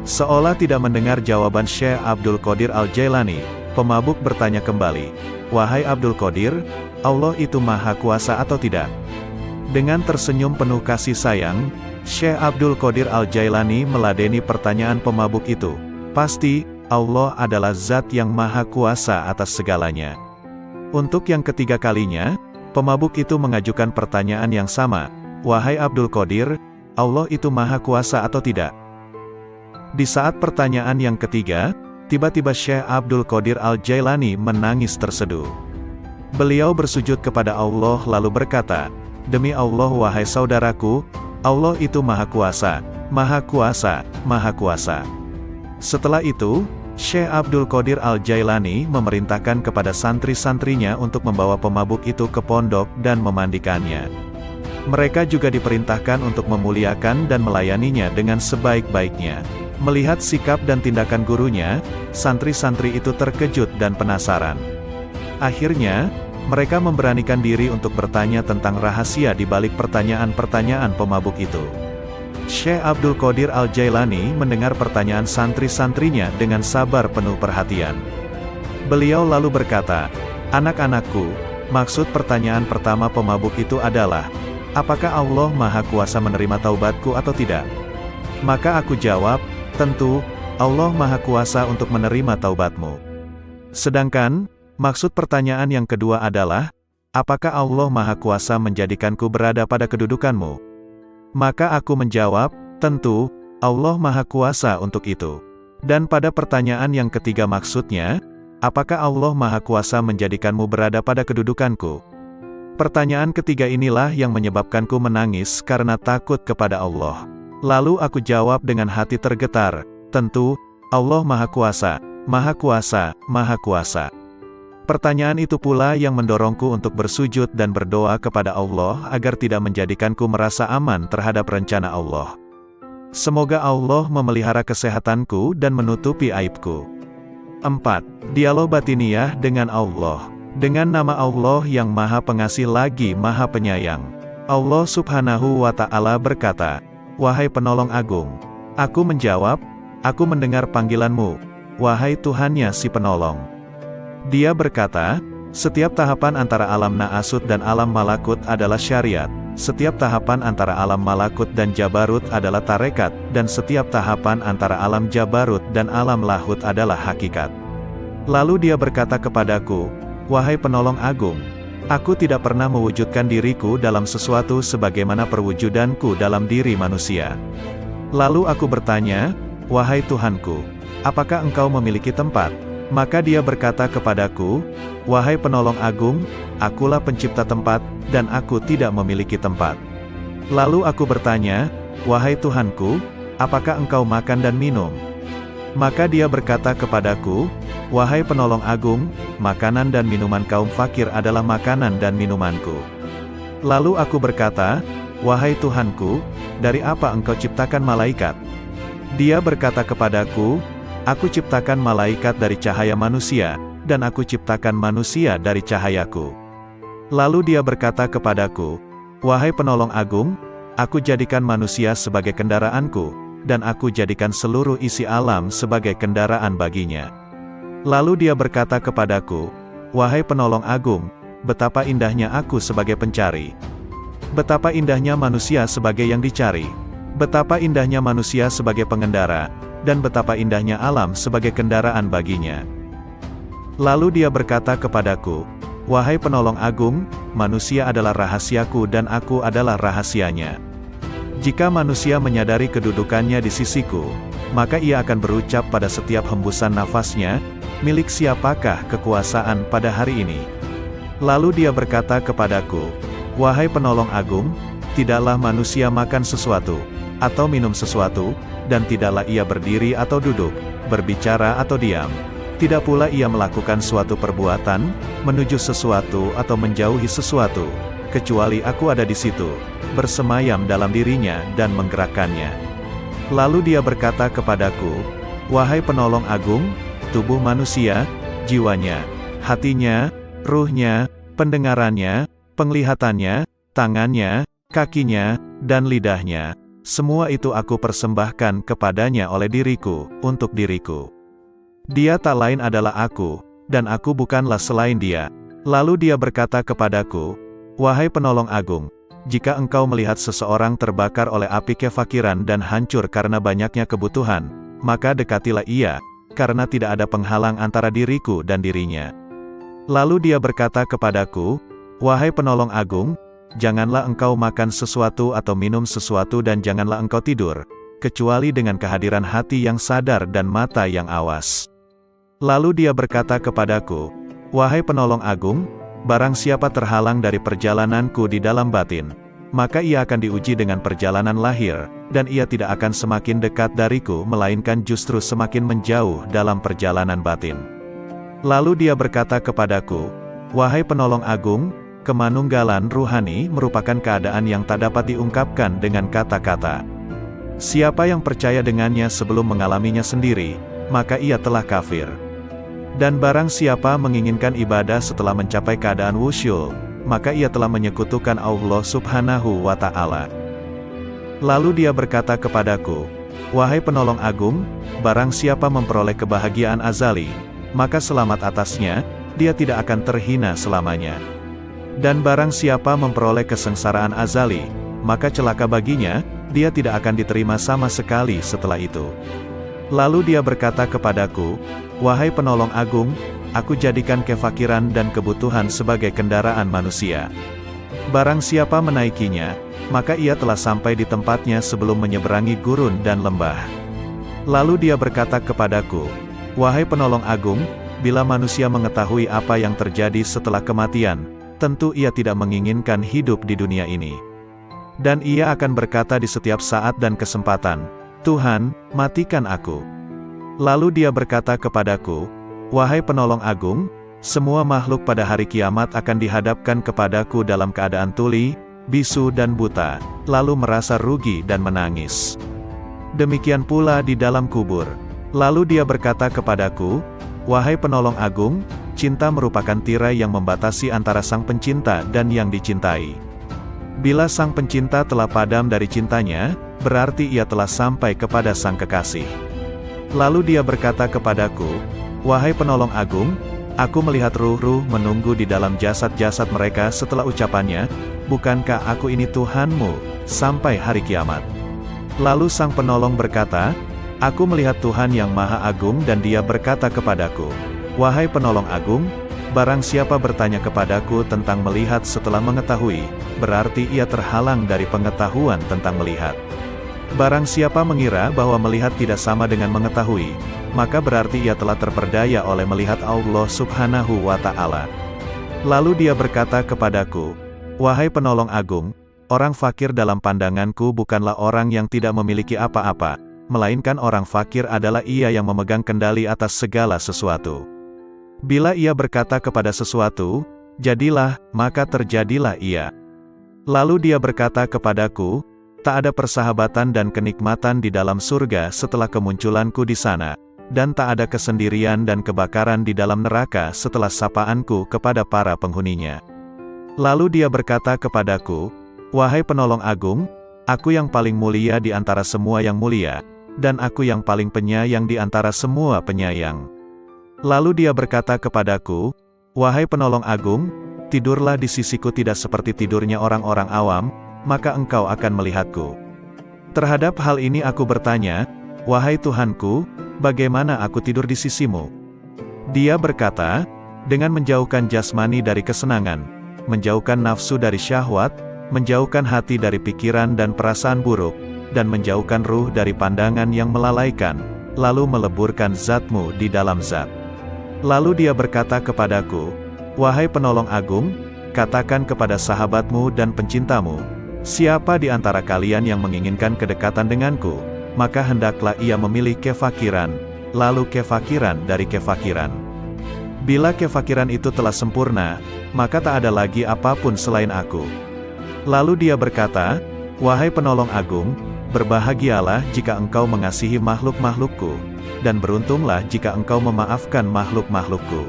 Seolah tidak mendengar jawaban Syekh Abdul Qadir Al-Jailani, pemabuk bertanya kembali, "Wahai Abdul Qadir, Allah itu Maha Kuasa atau tidak?" Dengan tersenyum penuh kasih sayang, Syekh Abdul Qadir Al-Jailani meladeni pertanyaan pemabuk itu. "Pasti, Allah adalah zat yang maha kuasa atas segalanya." Untuk yang ketiga kalinya, pemabuk itu mengajukan pertanyaan yang sama. "Wahai Abdul Qadir, Allah itu maha kuasa atau tidak?" Di saat pertanyaan yang ketiga, tiba-tiba Syekh Abdul Qadir Al-Jailani menangis terseduh. Beliau bersujud kepada Allah lalu berkata, "Demi Allah wahai saudaraku, Allah itu Maha Kuasa, Maha Kuasa, Maha Kuasa." Setelah itu, Syekh Abdul Qadir Al-Jailani memerintahkan kepada santri-santrinya untuk membawa pemabuk itu ke pondok dan memandikannya. Mereka juga diperintahkan untuk memuliakan dan melayaninya dengan sebaik-baiknya. Melihat sikap dan tindakan gurunya, santri-santri itu terkejut dan penasaran. Akhirnya, mereka memberanikan diri untuk bertanya tentang rahasia di balik pertanyaan-pertanyaan pemabuk itu. Syekh Abdul Qadir Al-Jailani mendengar pertanyaan santri-santrinya dengan sabar penuh perhatian. Beliau lalu berkata, "Anak-anakku, maksud pertanyaan pertama pemabuk itu adalah, apakah Allah Maha Kuasa menerima taubatku atau tidak?" Maka aku jawab, "Tentu, Allah Maha Kuasa untuk menerima taubatmu." Sedangkan, maksud pertanyaan yang kedua adalah, apakah Allah Maha Kuasa menjadikanku berada pada kedudukanmu? Maka aku menjawab, tentu, Allah Maha Kuasa untuk itu. Dan pada pertanyaan yang ketiga maksudnya, apakah Allah Maha Kuasa menjadikanmu berada pada kedudukanku? Pertanyaan ketiga inilah yang menyebabkanku menangis karena takut kepada Allah. Lalu aku jawab dengan hati tergetar, tentu, Allah Maha Kuasa, Maha Kuasa, Maha Kuasa. Pertanyaan itu pula yang mendorongku untuk bersujud dan berdoa kepada Allah agar tidak menjadikanku merasa aman terhadap rencana Allah. Semoga Allah memelihara kesehatanku dan menutupi aibku. 4. Dialog batiniyah dengan Allah. Dengan nama Allah yang Maha Pengasih lagi Maha Penyayang. Allah Subhanahu wa Ta'ala berkata, "Wahai penolong agung." Aku menjawab, "Aku mendengar panggilanmu, wahai Tuhannya si penolong." Dia berkata, "Setiap tahapan antara alam Na'asut dan alam Malakut adalah syariat, setiap tahapan antara alam Malakut dan Jabarut adalah tarekat, dan setiap tahapan antara alam Jabarut dan alam Lahut adalah hakikat." Lalu dia berkata kepadaku, "Wahai penolong agung, aku tidak pernah mewujudkan diriku dalam sesuatu sebagaimana perwujudanku dalam diri manusia." Lalu aku bertanya, "Wahai Tuhanku, apakah engkau memiliki tempat?" Maka dia berkata kepadaku, "Wahai penolong agung, akulah pencipta tempat, dan aku tidak memiliki tempat." Lalu aku bertanya, "Wahai Tuhanku, apakah engkau makan dan minum?" Maka dia berkata kepadaku, "Wahai penolong agung, makanan dan minuman kaum fakir adalah makanan dan minumanku." Lalu aku berkata, "Wahai Tuhanku, dari apa engkau ciptakan malaikat?" Dia berkata kepadaku, "Aku ciptakan malaikat dari cahaya manusia, dan aku ciptakan manusia dari cahayaku." Lalu dia berkata kepadaku, "Wahai penolong agung, aku jadikan manusia sebagai kendaraanku, dan aku jadikan seluruh isi alam sebagai kendaraan baginya." Lalu dia berkata kepadaku, "Wahai penolong agung, betapa indahnya aku sebagai pencari. Betapa indahnya manusia sebagai yang dicari. Betapa indahnya manusia sebagai pengendara, dan betapa indahnya alam sebagai kendaraan baginya." Lalu dia berkata kepadaku, "Wahai penolong agung, manusia adalah rahasiaku dan aku adalah rahasianya. Jika manusia menyadari kedudukannya di sisiku, maka ia akan berucap pada setiap hembusan nafasnya, milik siapakah kekuasaan pada hari ini? Lalu dia berkata kepadaku, wahai penolong agung, tidaklah manusia makan sesuatu, atau minum sesuatu, dan tidaklah ia berdiri atau duduk, berbicara atau diam. Tidak pula ia melakukan suatu perbuatan, menuju sesuatu atau menjauhi sesuatu, kecuali aku ada di situ, bersemayam dalam dirinya dan menggerakkannya. Lalu dia berkata kepadaku, wahai penolong agung, tubuh manusia, jiwanya, hatinya, ruhnya, pendengarannya, penglihatannya, tangannya, kakinya, dan lidahnya, semua itu aku persembahkan kepadanya oleh diriku, untuk diriku. Dia tak lain adalah aku, dan aku bukanlah selain dia. Lalu dia berkata kepadaku, wahai penolong agung, jika engkau melihat seseorang terbakar oleh api kefakiran dan hancur karena banyaknya kebutuhan, maka dekatilah ia, karena tidak ada penghalang antara diriku dan dirinya. Lalu dia berkata kepadaku, wahai penolong agung, janganlah engkau makan sesuatu atau minum sesuatu dan janganlah engkau tidur, kecuali dengan kehadiran hati yang sadar dan mata yang awas. Lalu dia berkata kepadaku, wahai penolong agung, barang siapa terhalang dari perjalananku di dalam batin, maka ia akan diuji dengan perjalanan lahir, dan ia tidak akan semakin dekat dariku melainkan justru semakin menjauh dalam perjalanan batin. Lalu dia berkata kepadaku, wahai penolong agung, kemanunggalan ruhani merupakan keadaan yang tak dapat diungkapkan dengan kata-kata. Siapa yang percaya dengannya sebelum mengalaminya sendiri, maka ia telah kafir. Dan barang siapa menginginkan ibadah setelah mencapai keadaan wusyul, maka ia telah menyekutukan Allah Subhanahu wa Ta'ala. Lalu dia berkata kepadaku, wahai penolong agung, barang siapa memperoleh kebahagiaan azali, maka selamat atasnya, dia tidak akan terhina selamanya. Dan barang siapa memperoleh kesengsaraan azali, maka celaka baginya, dia tidak akan diterima sama sekali setelah itu. Lalu dia berkata kepadaku, wahai penolong agung, aku jadikan kefakiran dan kebutuhan sebagai kendaraan manusia. Barang siapa menaikinya, maka ia telah sampai di tempatnya sebelum menyeberangi gurun dan lembah. Lalu dia berkata kepadaku, wahai penolong agung, bila manusia mengetahui apa yang terjadi setelah kematian, tentu ia tidak menginginkan hidup di dunia ini. Dan ia akan berkata di setiap saat dan kesempatan, Tuhan, matikan aku. Lalu dia berkata kepadaku, wahai penolong agung, semua makhluk pada hari kiamat akan dihadapkan kepadaku dalam keadaan tuli, bisu dan buta, lalu merasa rugi dan menangis. Demikian pula di dalam kubur. Lalu dia berkata kepadaku, wahai penolong agung, cinta merupakan tirai yang membatasi antara sang pencinta dan yang dicintai. Bila sang pencinta telah padam dari cintanya, berarti ia telah sampai kepada sang kekasih. Lalu dia berkata kepadaku, wahai penolong agung, aku melihat ruh-ruh menunggu di dalam jasad-jasad mereka setelah ucapannya, bukankah aku ini Tuhanmu, sampai hari kiamat. Lalu sang penolong berkata, aku melihat Tuhan yang Maha Agung dan dia berkata kepadaku, wahai penolong agung, barang siapa bertanya kepadaku tentang melihat setelah mengetahui, berarti ia terhalang dari pengetahuan tentang melihat. Barang siapa mengira bahwa melihat tidak sama dengan mengetahui, maka berarti ia telah terperdaya oleh melihat Allah Subhanahu wa Ta'ala. Lalu dia berkata kepadaku, wahai penolong agung, orang fakir dalam pandanganku bukanlah orang yang tidak memiliki apa-apa, melainkan orang fakir adalah ia yang memegang kendali atas segala sesuatu. Bila ia berkata kepada sesuatu, jadilah, maka terjadilah ia. Lalu dia berkata kepadaku, tak ada persahabatan dan kenikmatan di dalam surga setelah kemunculanku di sana, dan tak ada kesendirian dan kebakaran di dalam neraka setelah sapaanku kepada para penghuninya. Lalu dia berkata kepadaku, wahai penolong agung, aku yang paling mulia di antara semua yang mulia, dan aku yang paling penyayang di antara semua penyayang. Lalu dia berkata kepadaku, wahai penolong agung, tidurlah di sisiku tidak seperti tidurnya orang-orang awam, maka engkau akan melihatku. Terhadap hal ini aku bertanya, wahai Tuhanku, bagaimana aku tidur di sisimu? Dia berkata, dengan menjauhkan jasmani dari kesenangan, menjauhkan nafsu dari syahwat, menjauhkan hati dari pikiran dan perasaan buruk, dan menjauhkan ruh dari pandangan yang melalaikan, lalu meleburkan zatmu di dalam zat. Lalu dia berkata kepadaku, "Wahai penolong agung, katakan kepada sahabatmu dan pencintamu, siapa di antara kalian yang menginginkan kedekatan denganku, maka hendaklah ia memilih kefakiran, lalu kefakiran dari kefakiran. Bila kefakiran itu telah sempurna, maka tak ada lagi apapun selain aku." Lalu dia berkata, "Wahai penolong agung, berbahagialah jika engkau mengasihi makhluk-makhlukku, dan beruntunglah jika engkau memaafkan makhluk-makhlukku."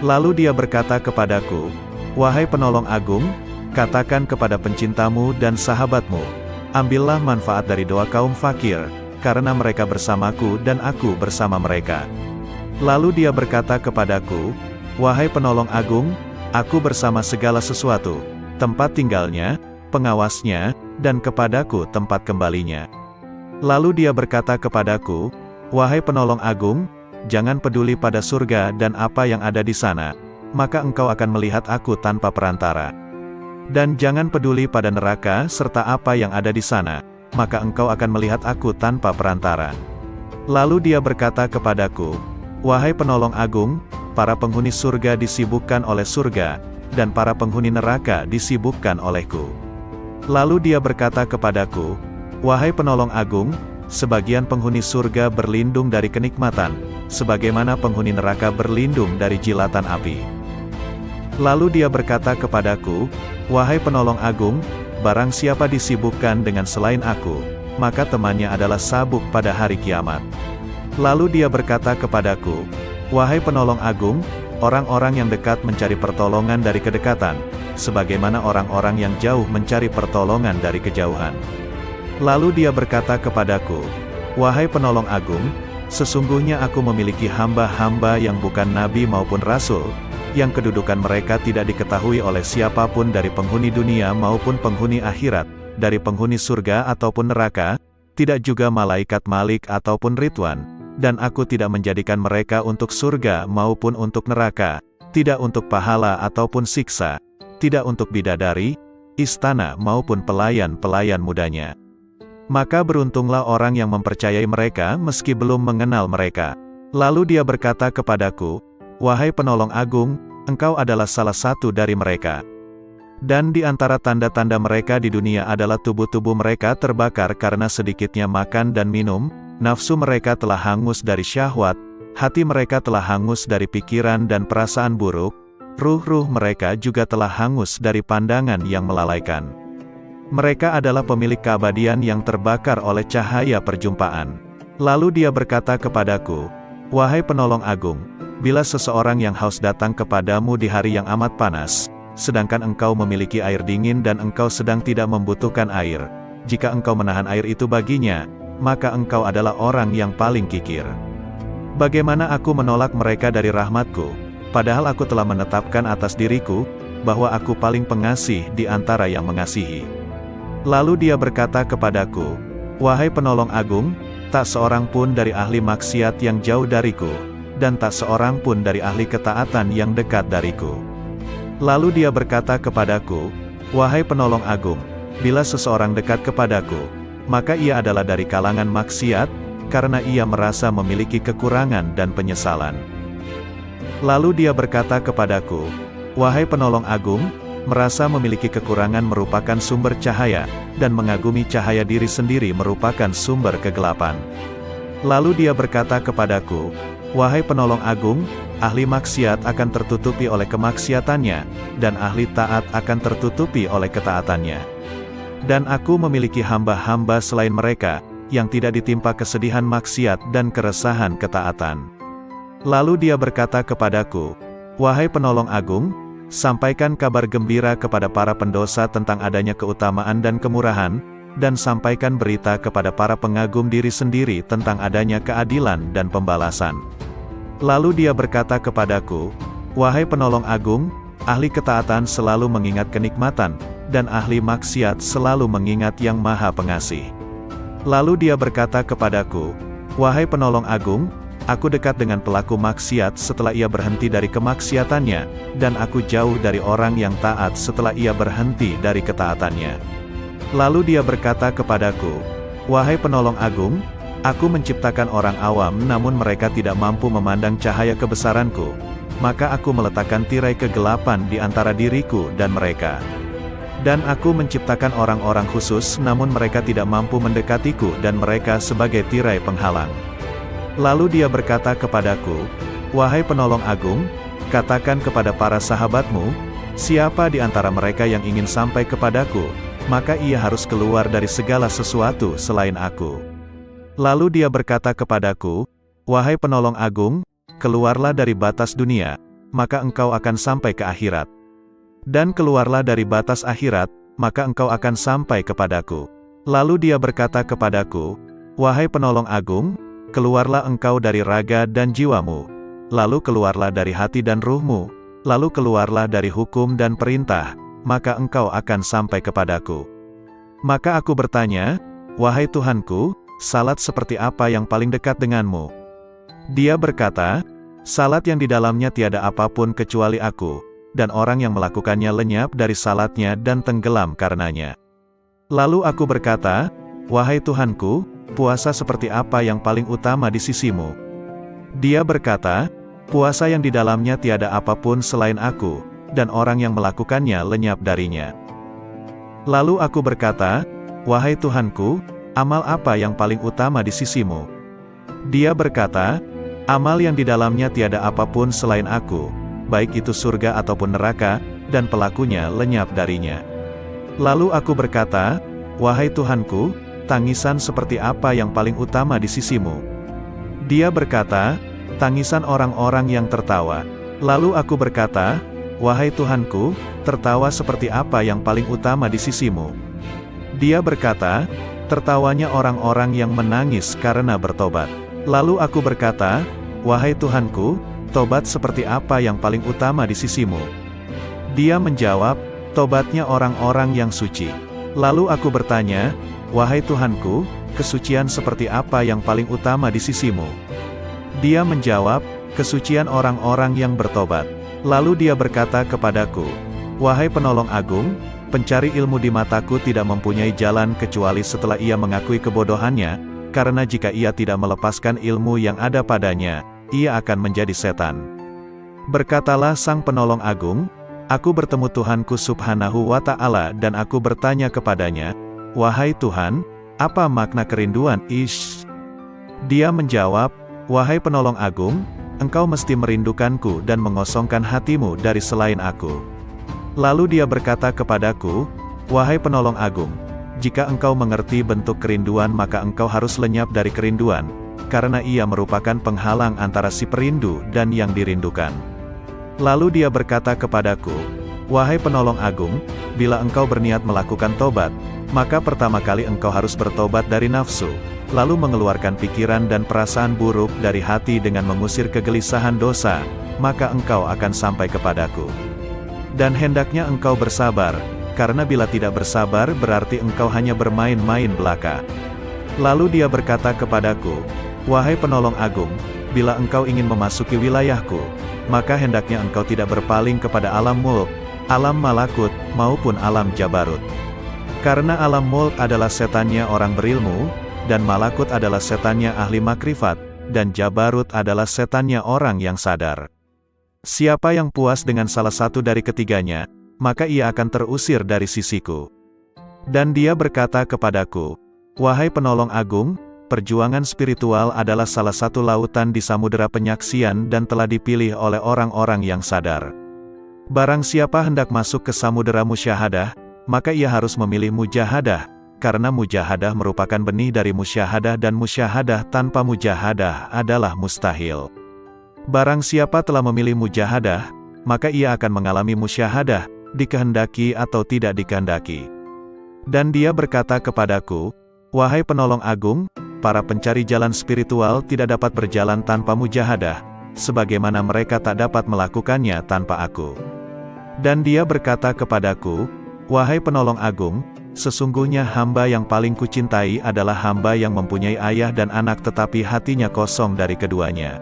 Lalu dia berkata kepadaku, "Wahai penolong agung, katakan kepada pencintamu dan sahabatmu, ambillah manfaat dari doa kaum fakir, karena mereka bersamaku dan aku bersama mereka." Lalu dia berkata kepadaku, "Wahai penolong agung, aku bersama segala sesuatu, tempat tinggalnya, pengawasnya, dan kepadaku tempat kembalinya." Lalu dia berkata kepadaku, "Wahai penolong agung, jangan peduli pada surga dan apa yang ada di sana, maka engkau akan melihat aku tanpa perantara. Dan jangan peduli pada neraka serta apa yang ada di sana, maka engkau akan melihat aku tanpa perantara." Lalu dia berkata kepadaku, "Wahai penolong agung, para penghuni surga disibukkan oleh surga, dan para penghuni neraka disibukkan olehku." Lalu dia berkata kepadaku, "Wahai penolong agung, sebagian penghuni surga berlindung dari kenikmatan, sebagaimana penghuni neraka berlindung dari jilatan api." Lalu dia berkata kepadaku, "Wahai penolong agung, barang siapa disibukkan dengan selain aku, maka temannya adalah sabuk pada hari kiamat." Lalu dia berkata kepadaku, "Wahai penolong agung, orang-orang yang dekat mencari pertolongan dari kedekatan, sebagaimana orang-orang yang jauh mencari pertolongan dari kejauhan." Lalu dia berkata kepadaku, "Wahai penolong agung, sesungguhnya aku memiliki hamba-hamba yang bukan nabi maupun rasul, yang kedudukan mereka tidak diketahui oleh siapapun dari penghuni dunia maupun penghuni akhirat, dari penghuni surga ataupun neraka, tidak juga malaikat Malik ataupun Ridwan, dan aku tidak menjadikan mereka untuk surga maupun untuk neraka, tidak untuk pahala ataupun siksa, tidak untuk bidadari, istana maupun pelayan-pelayan mudanya. Maka beruntunglah orang yang mempercayai mereka meski belum mengenal mereka." Lalu dia berkata kepadaku, "Wahai penolong agung, engkau adalah salah satu dari mereka. Dan di antara tanda-tanda mereka di dunia adalah tubuh-tubuh mereka terbakar karena sedikitnya makan dan minum, nafsu mereka telah hangus dari syahwat, hati mereka telah hangus dari pikiran dan perasaan buruk, ruh-ruh mereka juga telah hangus dari pandangan yang melalaikan. Mereka adalah pemilik keabadian yang terbakar oleh cahaya perjumpaan." Lalu dia berkata kepadaku, "Wahai penolong agung, bila seseorang yang haus datang kepadamu di hari yang amat panas, sedangkan engkau memiliki air dingin dan engkau sedang tidak membutuhkan air, jika engkau menahan air itu baginya, maka engkau adalah orang yang paling kikir. Bagaimana aku menolak mereka dari rahmatku, padahal aku telah menetapkan atas diriku, bahwa aku paling pengasih di antara yang mengasihi." Lalu dia berkata kepadaku, "Wahai penolong agung, tak seorang pun dari ahli maksiat yang jauh dariku, dan tak seorang pun dari ahli ketaatan yang dekat dariku." Lalu dia berkata kepadaku, "Wahai penolong agung, bila seseorang dekat kepadaku, maka ia adalah dari kalangan maksiat, karena ia merasa memiliki kekurangan dan penyesalan." Lalu dia berkata kepadaku, "Wahai penolong agung, merasa memiliki kekurangan merupakan sumber cahaya, dan mengagumi cahaya diri sendiri merupakan sumber kegelapan." Lalu dia berkata kepadaku, "Wahai penolong agung, ahli maksiat akan tertutupi oleh kemaksiatannya, dan ahli taat akan tertutupi oleh ketaatannya. Dan aku memiliki hamba-hamba selain mereka, yang tidak ditimpa kesedihan maksiat dan keresahan ketaatan." Lalu dia berkata kepadaku, "Wahai penolong agung, sampaikan kabar gembira kepada para pendosa tentang adanya keutamaan dan kemurahan, dan sampaikan berita kepada para pengagum diri sendiri tentang adanya keadilan dan pembalasan." Lalu dia berkata kepadaku, "Wahai penolong agung, ahli ketaatan selalu mengingat kenikmatan, dan ahli maksiat selalu mengingat yang Maha Pengasih." Lalu dia berkata kepadaku, "Wahai penolong agung, Aku dekat dengan pelaku maksiat setelah ia berhenti dari kemaksiatannya, dan aku jauh dari orang yang taat setelah ia berhenti dari ketaatannya. Lalu dia berkata kepadaku, "Wahai penolong agung, aku menciptakan orang awam namun mereka tidak mampu memandang cahaya kebesaranku. Maka aku meletakkan tirai kegelapan di antara diriku dan mereka. Dan aku menciptakan orang-orang khusus namun mereka tidak mampu mendekatiku dan mereka sebagai tirai penghalang." Lalu dia berkata kepadaku, "Wahai penolong agung, katakan kepada para sahabatmu, siapa di antara mereka yang ingin sampai kepadaku, maka ia harus keluar dari segala sesuatu selain aku." Lalu dia berkata kepadaku, "Wahai penolong agung, keluarlah dari batas dunia, maka engkau akan sampai ke akhirat. Dan keluarlah dari batas akhirat, maka engkau akan sampai kepadaku." Lalu dia berkata kepadaku, "Wahai penolong agung, keluarlah engkau dari raga dan jiwamu, lalu keluarlah dari hati dan ruhmu, lalu keluarlah dari hukum dan perintah, maka engkau akan sampai kepadaku." Maka aku bertanya, "Wahai Tuhanku, salat seperti apa yang paling dekat denganmu?" Dia berkata, "Salat yang di dalamnya tiada apapun kecuali aku, dan orang yang melakukannya lenyap dari salatnya dan tenggelam karenanya." Lalu aku berkata, "Wahai Tuhanku, puasa seperti apa yang paling utama di sisimu?" Dia berkata, "Puasa yang di dalamnya tiada apapun selain aku, dan orang yang melakukannya lenyap darinya." Lalu aku berkata, "Wahai Tuhanku, amal apa yang paling utama di sisimu?" Dia berkata, "Amal yang di dalamnya tiada apapun selain aku, baik itu surga ataupun neraka, dan pelakunya lenyap darinya." Lalu aku berkata, "Wahai Tuhanku, tangisan seperti apa yang paling utama di sisimu?" Dia berkata, "Tangisan orang-orang yang tertawa." Lalu aku berkata, "Wahai Tuhanku, tertawa seperti apa yang paling utama di sisimu?" Dia berkata, "Tertawanya orang-orang yang menangis karena bertobat." Lalu aku berkata, "Wahai Tuhanku, tobat seperti apa yang paling utama di sisimu?" Dia menjawab, "Tobatnya orang-orang yang suci." Lalu aku bertanya, "Wahai Tuhanku, kesucian seperti apa yang paling utama di sisimu?" Dia menjawab, "Kesucian orang-orang yang bertobat." Lalu dia berkata kepadaku, "Wahai penolong agung, pencari ilmu di mataku tidak mempunyai jalan kecuali setelah ia mengakui kebodohannya, karena jika ia tidak melepaskan ilmu yang ada padanya, ia akan menjadi setan." Berkatalah sang penolong agung, "Aku bertemu Tuhanku subhanahu wa ta'ala dan aku bertanya kepadanya, 'Wahai Tuhan, apa makna kerinduan?' Dia menjawab, 'Wahai penolong agung, engkau mesti merindukanku dan mengosongkan hatimu dari selain aku.' Lalu dia berkata kepadaku, 'Wahai penolong agung, jika engkau mengerti bentuk kerinduan maka engkau harus lenyap dari kerinduan, karena ia merupakan penghalang antara si perindu dan yang dirindukan.' Lalu dia berkata kepadaku, 'Wahai penolong agung, bila engkau berniat melakukan tobat, maka pertama kali engkau harus bertobat dari nafsu, lalu mengeluarkan pikiran dan perasaan buruk dari hati dengan mengusir kegelisahan dosa, maka engkau akan sampai kepadaku. Dan hendaknya engkau bersabar, karena bila tidak bersabar berarti engkau hanya bermain-main belaka.' Lalu dia berkata kepadaku, 'Wahai penolong agung, bila engkau ingin memasuki wilayahku, maka hendaknya engkau tidak berpaling kepada alam mulk, alam malakut, maupun alam jabarut. Karena alam mulk adalah setannya orang berilmu, dan malakut adalah setannya ahli makrifat, dan jabarut adalah setannya orang yang sadar. Siapa yang puas dengan salah satu dari ketiganya, maka ia akan terusir dari sisiku.' Dan dia berkata kepadaku, 'Wahai penolong agung, perjuangan spiritual adalah salah satu lautan di samudera penyaksian dan telah dipilih oleh orang-orang yang sadar. Barang siapa hendak masuk ke samudera musyahadah, maka ia harus memilih mujahadah, karena mujahadah merupakan benih dari musyahadah dan musyahadah tanpa mujahadah adalah mustahil. Barang siapa telah memilih mujahadah, maka ia akan mengalami musyahadah, dikehendaki atau tidak dikehendaki.' Dan dia berkata kepadaku, 'Wahai penolong agung, para pencari jalan spiritual tidak dapat berjalan tanpa mujahadah, sebagaimana mereka tak dapat melakukannya tanpa aku.' Dan dia berkata kepadaku, 'Wahai penolong agung, Sesungguhnya hamba yang paling kucintai adalah hamba yang mempunyai ayah dan anak tetapi hatinya kosong dari keduanya.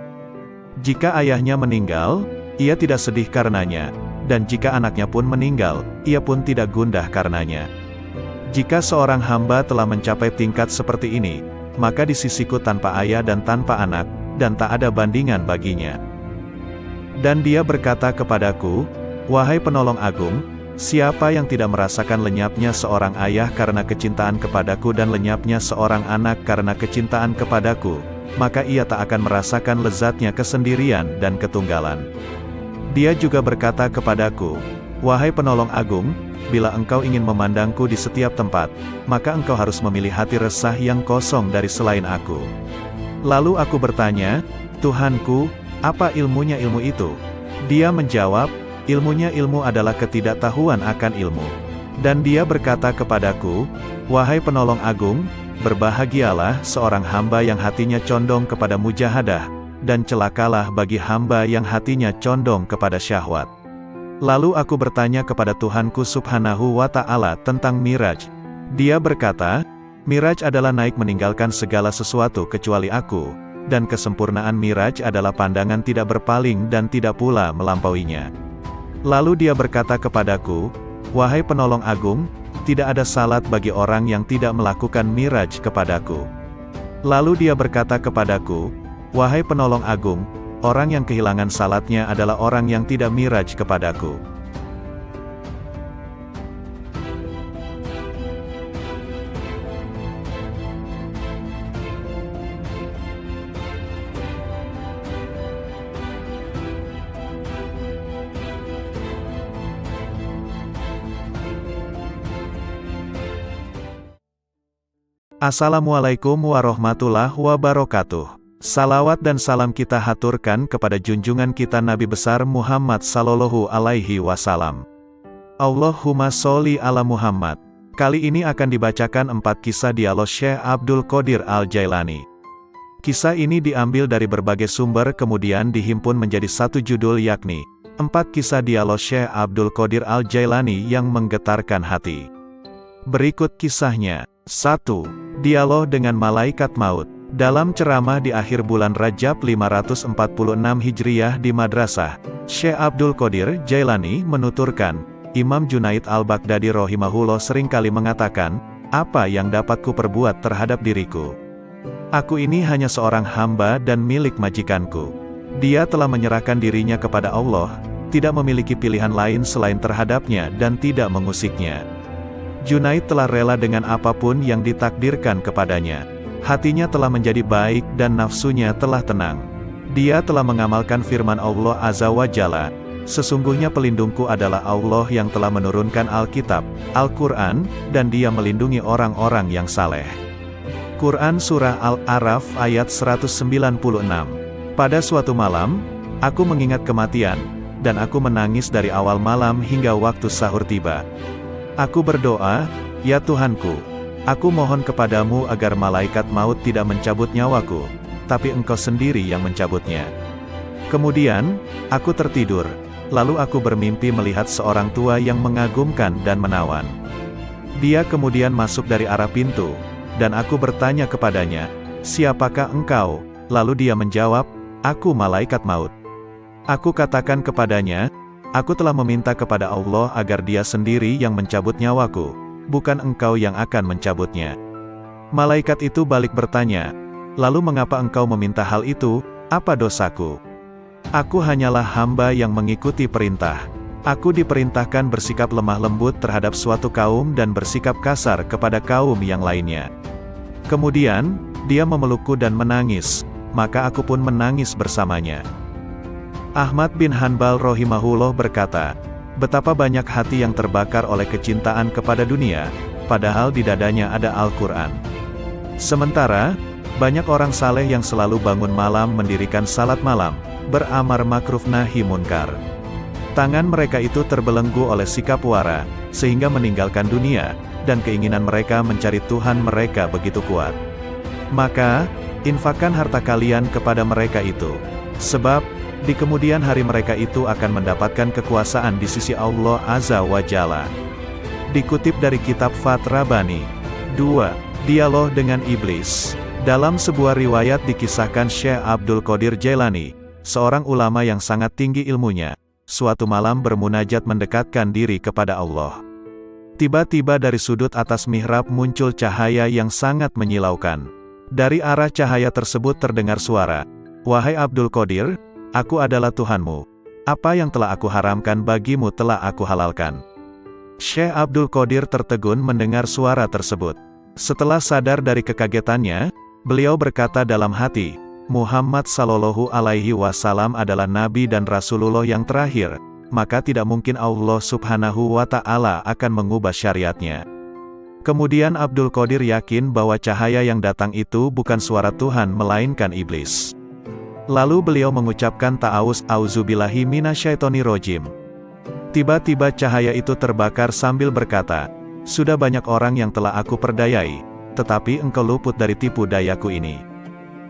Jika ayahnya meninggal, ia tidak sedih karenanya, dan jika anaknya pun meninggal, ia pun tidak gundah karenanya. Jika seorang hamba telah mencapai tingkat seperti ini, maka di sisiku tanpa ayah dan tanpa anak, dan tak ada bandingan baginya. Dan dia berkata kepadaku, "Wahai penolong agung, siapa yang tidak merasakan lenyapnya seorang ayah karena kecintaan kepadaku dan lenyapnya seorang anak karena kecintaan kepadaku, maka ia tak akan merasakan lezatnya kesendirian dan ketunggalan." Dia juga berkata kepadaku, "Wahai penolong agung, bila engkau ingin memandangku di setiap tempat, maka engkau harus memilih hati resah yang kosong dari selain aku." Lalu aku bertanya, "Tuhanku, apa ilmunya ilmu itu?" Dia menjawab, "Ilmunya ilmu adalah ketidaktahuan akan ilmu." Dan dia berkata kepadaku, "Wahai penolong agung, berbahagialah seorang hamba yang hatinya condong kepada mujahadah, dan celakalah bagi hamba yang hatinya condong kepada syahwat." Lalu aku bertanya kepada Tuhanku Subhanahu wa Ta'ala tentang Miraj. Dia berkata, "Miraj adalah naik meninggalkan segala sesuatu kecuali aku, dan kesempurnaan Miraj adalah pandangan tidak berpaling dan tidak pula melampauinya." Lalu dia berkata kepadaku, "Wahai penolong agung, tidak ada salat bagi orang yang tidak melakukan Miraj kepadaku." Lalu dia berkata kepadaku, "Wahai penolong agung, orang yang kehilangan salatnya adalah orang yang tidak Miraj kepadaku." Assalamualaikum warahmatullahi wabarakatuh. Salawat dan salam kita haturkan kepada junjungan kita Nabi besar Muhammad sallallahu alaihi wasallam. Allahumma sholli ala Muhammad. Kali ini akan dibacakan 4 kisah dialog Syekh Abdul Qadir Al-Jailani. Kisah ini diambil dari berbagai sumber kemudian dihimpun menjadi satu judul yakni 4 kisah dialog Syekh Abdul Qadir Al-Jailani yang menggetarkan hati. Berikut kisahnya. 1. Dialog dengan Malaikat Maut. Dalam ceramah di akhir bulan Rajab 546 Hijriyah di Madrasah, Syekh Abdul Qadir Jailani menuturkan, Imam Junaid Al-Baghdadi rahimahullah seringkali mengatakan, "Apa yang dapat ku perbuat terhadap diriku? Aku ini hanya seorang hamba dan milik majikanku. Dia telah menyerahkan dirinya kepada Allah, tidak memiliki pilihan lain selain terhadapnya dan tidak mengusiknya. Junaid telah rela dengan apapun yang ditakdirkan kepadanya. Hatinya telah menjadi baik dan nafsunya telah tenang. Dia telah mengamalkan firman Allah Azza wa Jalla, sesungguhnya pelindungku adalah Allah yang telah menurunkan Alkitab, Al-Quran, dan dia melindungi orang-orang yang saleh." Quran Surah Al-A'raf ayat 196. Pada suatu malam, aku mengingat kematian, dan aku menangis dari awal malam hingga waktu sahur tiba. Aku berdoa, "Ya Tuhanku, aku mohon kepadamu agar malaikat maut tidak mencabut nyawaku, tapi Engkau sendiri yang mencabutnya." Kemudian, aku tertidur, lalu aku bermimpi melihat seorang tua yang mengagumkan dan menawan. Dia kemudian masuk dari arah pintu, dan aku bertanya kepadanya, "Siapakah engkau?" Lalu dia menjawab, "Aku malaikat maut." Aku katakan kepadanya, "Aku telah meminta kepada Allah agar dia sendiri yang mencabut nyawaku, bukan engkau yang akan mencabutnya." Malaikat itu balik bertanya, "Lalu mengapa engkau meminta hal itu? Apa dosaku? Aku hanyalah hamba yang mengikuti perintah. Aku diperintahkan bersikap lemah lembut terhadap suatu kaum dan bersikap kasar kepada kaum yang lainnya." Kemudian, dia memelukku dan menangis, maka aku pun menangis bersamanya. Ahmad bin Hanbal rahimahullah berkata, betapa banyak hati yang terbakar oleh kecintaan kepada dunia, padahal di dadanya ada Al-Quran. Sementara, banyak orang saleh yang selalu bangun malam mendirikan salat malam, beramar makruf nahi munkar. Tangan mereka itu terbelenggu oleh sikap wara, sehingga meninggalkan dunia, dan keinginan mereka mencari Tuhan mereka begitu kuat. Maka, infakkan harta kalian kepada mereka itu. Sebab, di kemudian hari mereka itu akan mendapatkan kekuasaan di sisi Allah Azza wa Jalla. Dikutip dari kitab Fath Rabbani. 2. Dialog dengan Iblis. Dalam sebuah riwayat dikisahkan Syekh Abdul Qadir Jailani, seorang ulama yang sangat tinggi ilmunya, suatu malam bermunajat mendekatkan diri kepada Allah. Tiba-tiba dari sudut atas mihrab muncul cahaya yang sangat menyilaukan. Dari arah cahaya tersebut terdengar suara, "Wahai Abdul Qadir, aku adalah Tuhanmu. Apa yang telah aku haramkan bagimu telah aku halalkan." Syekh Abdul Qadir tertegun mendengar suara tersebut. Setelah sadar dari kekagetannya, beliau berkata dalam hati, Muhammad Sallallahu Alaihi Wasallam adalah Nabi dan Rasulullah yang terakhir, maka tidak mungkin Allah Subhanahu wa Ta'ala akan mengubah syariatnya. Kemudian Abdul Qadir yakin bahwa cahaya yang datang itu bukan suara Tuhan melainkan iblis. Lalu beliau mengucapkan ta'awuz, auzubillahi minasyaitonirrajim. Tiba-tiba cahaya itu terbakar sambil berkata, "Sudah banyak orang yang telah aku perdayai, tetapi engkau luput dari tipu dayaku ini."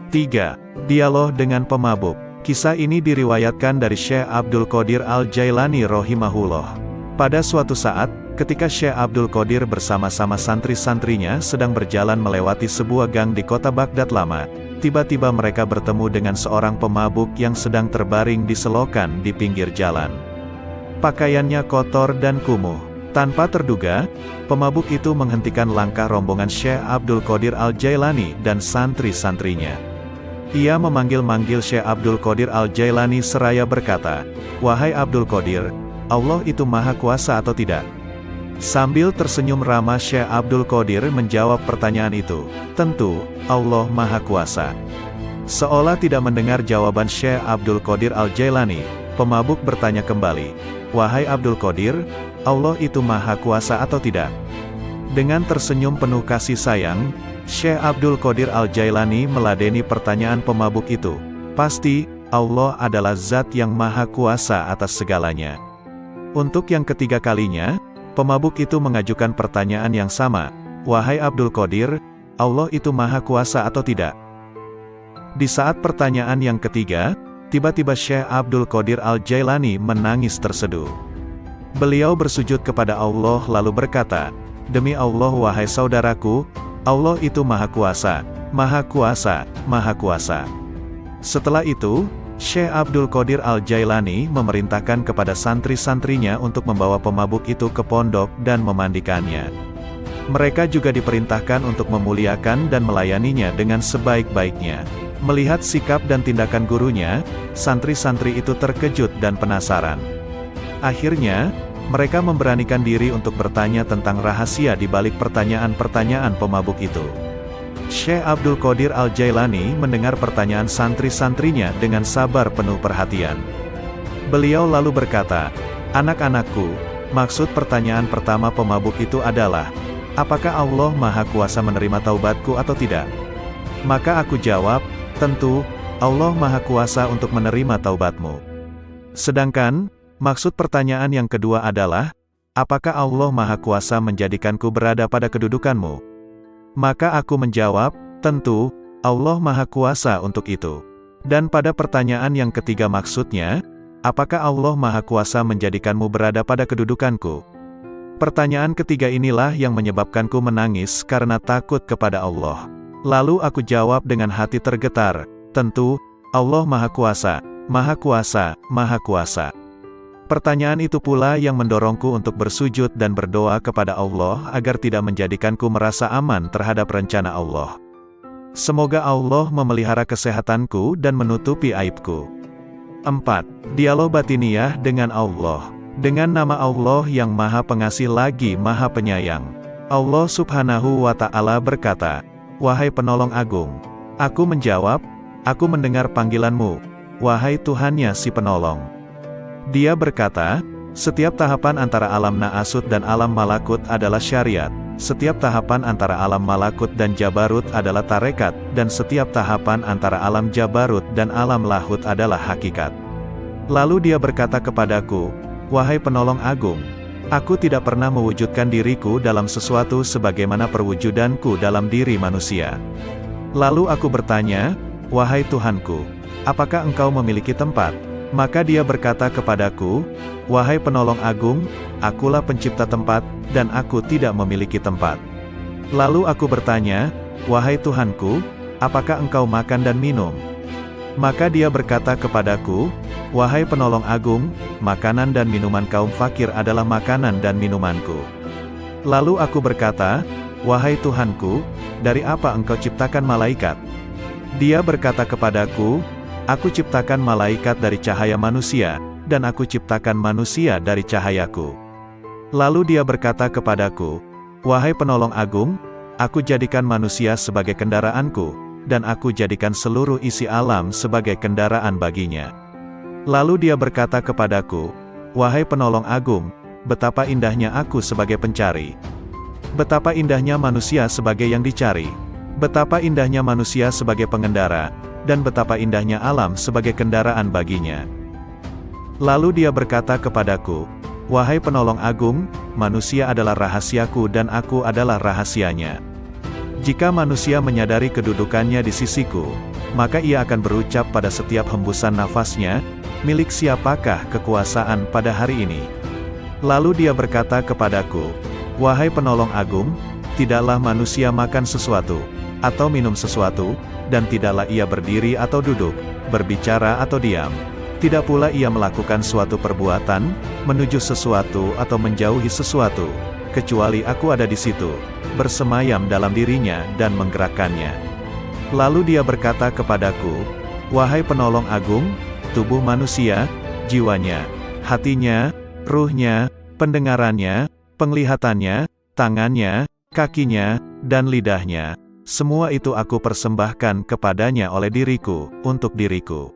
3. Dialog dengan pemabuk. Kisah ini diriwayatkan dari Syekh Abdul Qadir Al-Jailani rahimahullah. Pada suatu saat, ketika Syekh Abdul Qadir bersama-sama santri-santrinya sedang berjalan melewati sebuah gang di kota Baghdad lama, tiba-tiba mereka bertemu dengan seorang pemabuk yang sedang terbaring di selokan di pinggir jalan. Pakaiannya kotor dan kumuh. Tanpa terduga, pemabuk itu menghentikan langkah rombongan Syekh Abdul Qadir Al-Jailani dan santri-santrinya. Ia memanggil-manggil Syekh Abdul Qadir Al-Jailani seraya berkata, "Wahai Abdul Qadir, Allah itu Maha Kuasa atau tidak?" Sambil tersenyum ramah Syekh Abdul Qadir menjawab pertanyaan itu, "Tentu, Allah Maha Kuasa." Seolah tidak mendengar jawaban Syekh Abdul Qadir Al-Jailani, pemabuk bertanya kembali, "Wahai Abdul Qadir, Allah itu Maha Kuasa atau tidak?" Dengan tersenyum penuh kasih sayang, Syekh Abdul Qadir Al-Jailani meladeni pertanyaan pemabuk itu. "Pasti, Allah adalah zat yang Maha Kuasa atas segalanya." Untuk yang ketiga kalinya, pemabuk itu mengajukan pertanyaan yang sama, "Wahai Abdul Qadir, Allah itu Maha Kuasa atau tidak?" Di saat pertanyaan yang ketiga, tiba-tiba Syekh Abdul Qadir Al-Jailani menangis terseduh. Beliau bersujud kepada Allah lalu berkata, "Demi Allah wahai saudaraku, Allah itu Maha Kuasa, Maha Kuasa, Maha Kuasa." Setelah itu, Syekh Abdul Qadir Al-Jailani memerintahkan kepada santri-santrinya untuk membawa pemabuk itu ke pondok dan memandikannya. Mereka juga diperintahkan untuk memuliakan dan melayaninya dengan sebaik-baiknya. Melihat sikap dan tindakan gurunya, santri-santri itu terkejut dan penasaran. Akhirnya, mereka memberanikan diri untuk bertanya tentang rahasia di balik pertanyaan-pertanyaan pemabuk itu. Syekh Abdul Qadir Al-Jailani mendengar pertanyaan santri-santrinya dengan sabar penuh perhatian. Beliau lalu berkata, "Anak-anakku, maksud pertanyaan pertama pemabuk itu adalah, apakah Allah Maha Kuasa menerima taubatku atau tidak?" Maka aku jawab, "Tentu, Allah Maha Kuasa untuk menerima taubatmu." Sedangkan, maksud pertanyaan yang kedua adalah, apakah Allah Maha Kuasa menjadikanku berada pada kedudukanmu? Maka aku menjawab, tentu, Allah Maha Kuasa untuk itu. Dan pada pertanyaan yang ketiga maksudnya, apakah Allah Maha Kuasa menjadikanmu berada pada kedudukanku? Pertanyaan ketiga inilah yang menyebabkanku menangis karena takut kepada Allah. Lalu aku jawab dengan hati tergetar, tentu, Allah Maha Kuasa, Maha Kuasa, Maha Kuasa. Pertanyaan itu pula yang mendorongku untuk bersujud dan berdoa kepada Allah agar tidak menjadikanku merasa aman terhadap rencana Allah. Semoga Allah memelihara kesehatanku dan menutupi aibku. 4. Dialog batiniyah dengan Allah. Dengan nama Allah yang Maha Pengasih lagi Maha Penyayang. Allah Subhanahu wa Ta'ala berkata, "Wahai penolong agung." Aku menjawab, "Aku mendengar panggilanmu, wahai Tuhannya si penolong." Dia berkata, "Setiap tahapan antara alam Na'asut dan alam Malakut adalah syariat, setiap tahapan antara alam Malakut dan Jabarut adalah tarekat, dan setiap tahapan antara alam Jabarut dan alam Lahut adalah hakikat." Lalu dia berkata kepadaku, "Wahai penolong agung, aku tidak pernah mewujudkan diriku dalam sesuatu sebagaimana perwujudanku dalam diri manusia." Lalu aku bertanya, "Wahai Tuhanku, apakah engkau memiliki tempat?" Maka dia berkata kepadaku, "Wahai penolong agung, akulah pencipta tempat, dan aku tidak memiliki tempat." Lalu aku bertanya, "Wahai Tuhanku, apakah engkau makan dan minum?" Maka dia berkata kepadaku, "Wahai penolong agung, makanan dan minuman kaum fakir adalah makanan dan minumanku." Lalu aku berkata, "Wahai Tuhanku, dari apa engkau ciptakan malaikat?" Dia berkata kepadaku, "Aku ciptakan malaikat dari cahaya manusia, dan aku ciptakan manusia dari cahayaku." Lalu dia berkata kepadaku, "Wahai penolong agung, aku jadikan manusia sebagai kendaraanku, dan aku jadikan seluruh isi alam sebagai kendaraan baginya." Lalu dia berkata kepadaku, "Wahai penolong agung, betapa indahnya aku sebagai pencari. Betapa indahnya manusia sebagai yang dicari. Betapa indahnya manusia sebagai pengendara, dan betapa indahnya alam sebagai kendaraan baginya." Lalu dia berkata kepadaku, "Wahai penolong agung, manusia adalah rahasiaku dan aku adalah rahasianya. Jika manusia menyadari kedudukannya di sisiku, maka ia akan berucap pada setiap hembusan nafasnya, 'Milik siapakah kekuasaan pada hari ini?' Lalu dia berkata kepadaku, 'Wahai penolong agung, tidaklah manusia makan sesuatu, atau minum sesuatu, dan tidaklah ia berdiri atau duduk, berbicara atau diam. Tidak pula ia melakukan suatu perbuatan, menuju sesuatu atau menjauhi sesuatu, kecuali aku ada di situ, bersemayam dalam dirinya dan menggerakkannya.' Lalu dia berkata kepadaku, 'Wahai penolong agung, tubuh manusia, jiwanya, hatinya, ruhnya, pendengarannya, penglihatannya, tangannya, kakinya, dan lidahnya, semua itu aku persembahkan kepadanya oleh diriku, untuk diriku.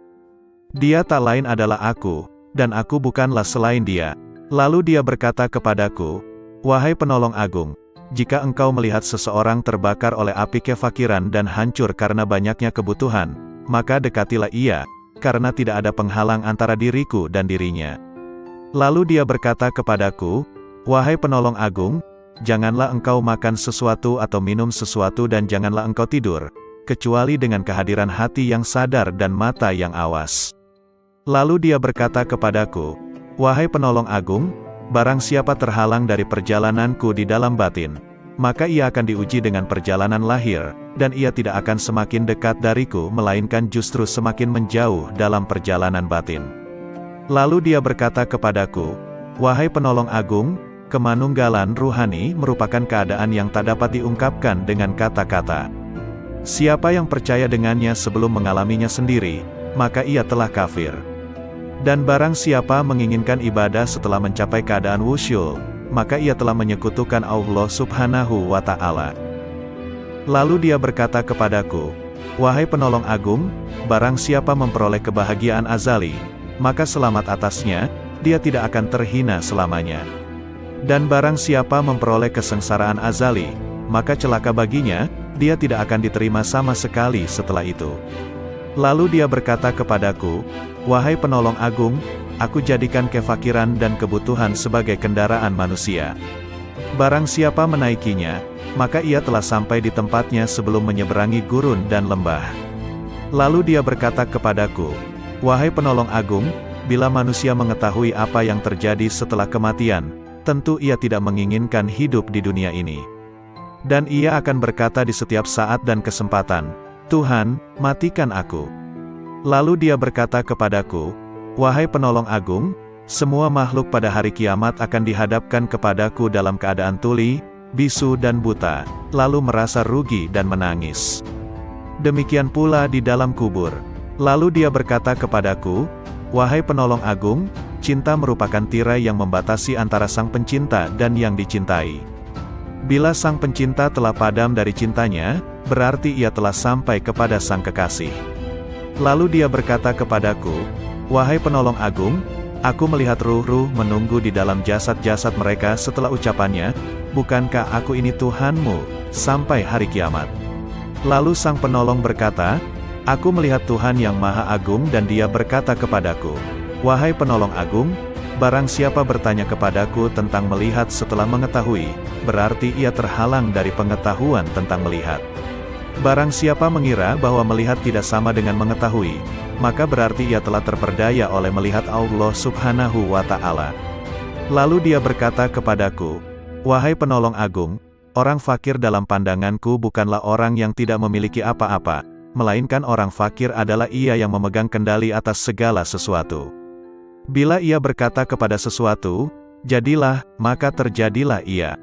Dia tak lain adalah aku, dan aku bukanlah selain dia.' Lalu dia berkata kepadaku, 'Wahai penolong agung, jika engkau melihat seseorang terbakar oleh api kefakiran dan hancur karena banyaknya kebutuhan, maka dekatilah ia, karena tidak ada penghalang antara diriku dan dirinya.' Lalu dia berkata kepadaku, 'Wahai penolong agung, janganlah engkau makan sesuatu atau minum sesuatu dan janganlah engkau tidur, kecuali dengan kehadiran hati yang sadar dan mata yang awas.' Lalu dia berkata kepadaku, 'Wahai penolong agung, barang siapa terhalang dari perjalananku di dalam batin, maka ia akan diuji dengan perjalanan lahir, dan ia tidak akan semakin dekat dariku melainkan justru semakin menjauh dalam perjalanan batin.' Lalu dia berkata kepadaku, 'Wahai penolong agung, kemanunggalan ruhani merupakan keadaan yang tak dapat diungkapkan dengan kata-kata. Siapa yang percaya dengannya sebelum mengalaminya sendiri, maka ia telah kafir. Dan barang siapa menginginkan ibadah setelah mencapai keadaan wusyul, maka ia telah menyekutukan Allah Subhanahu wa Ta'ala.' Lalu dia berkata kepadaku, 'Wahai penolong agung, barang siapa memperoleh kebahagiaan azali, maka selamat atasnya, dia tidak akan terhina selamanya. Dan barang siapa memperoleh kesengsaraan azali, maka celaka baginya, dia tidak akan diterima sama sekali setelah itu.' Lalu dia berkata kepadaku, 'Wahai penolong agung, aku jadikan kefakiran dan kebutuhan sebagai kendaraan manusia. Barang siapa menaikinya, maka ia telah sampai di tempatnya sebelum menyeberangi gurun dan lembah.' Lalu dia berkata kepadaku, 'Wahai penolong agung, bila manusia mengetahui apa yang terjadi setelah kematian, tentu ia tidak menginginkan hidup di dunia ini. Dan ia akan berkata di setiap saat dan kesempatan, Tuhan, matikan aku.' Lalu dia berkata kepadaku, 'Wahai penolong agung, semua makhluk pada hari kiamat akan dihadapkan kepadaku dalam keadaan tuli, bisu dan buta, lalu merasa rugi dan menangis. Demikian pula di dalam kubur.' Lalu dia berkata kepadaku, 'Wahai penolong agung, cinta merupakan tirai yang membatasi antara sang pencinta dan yang dicintai. Bila sang pencinta telah padam dari cintanya, berarti ia telah sampai kepada sang kekasih.' Lalu dia berkata kepadaku, 'Wahai penolong agung, aku melihat ruh-ruh menunggu di dalam jasad-jasad mereka setelah ucapannya, bukankah aku ini Tuhanmu, sampai hari kiamat?' Lalu sang penolong berkata, 'Aku melihat Tuhan yang Maha Agung dan dia berkata kepadaku, Wahai penolong agung, barang siapa bertanya kepadaku tentang melihat setelah mengetahui, berarti ia terhalang dari pengetahuan tentang melihat. Barang siapa mengira bahwa melihat tidak sama dengan mengetahui, maka berarti ia telah terperdaya oleh melihat Allah Subhanahu wa Ta'ala. Lalu dia berkata kepadaku, "Wahai penolong agung, orang fakir dalam pandanganku bukanlah orang yang tidak memiliki apa-apa, melainkan orang fakir adalah ia yang memegang kendali atas segala sesuatu. Bila ia berkata kepada sesuatu, jadilah, maka terjadilah ia."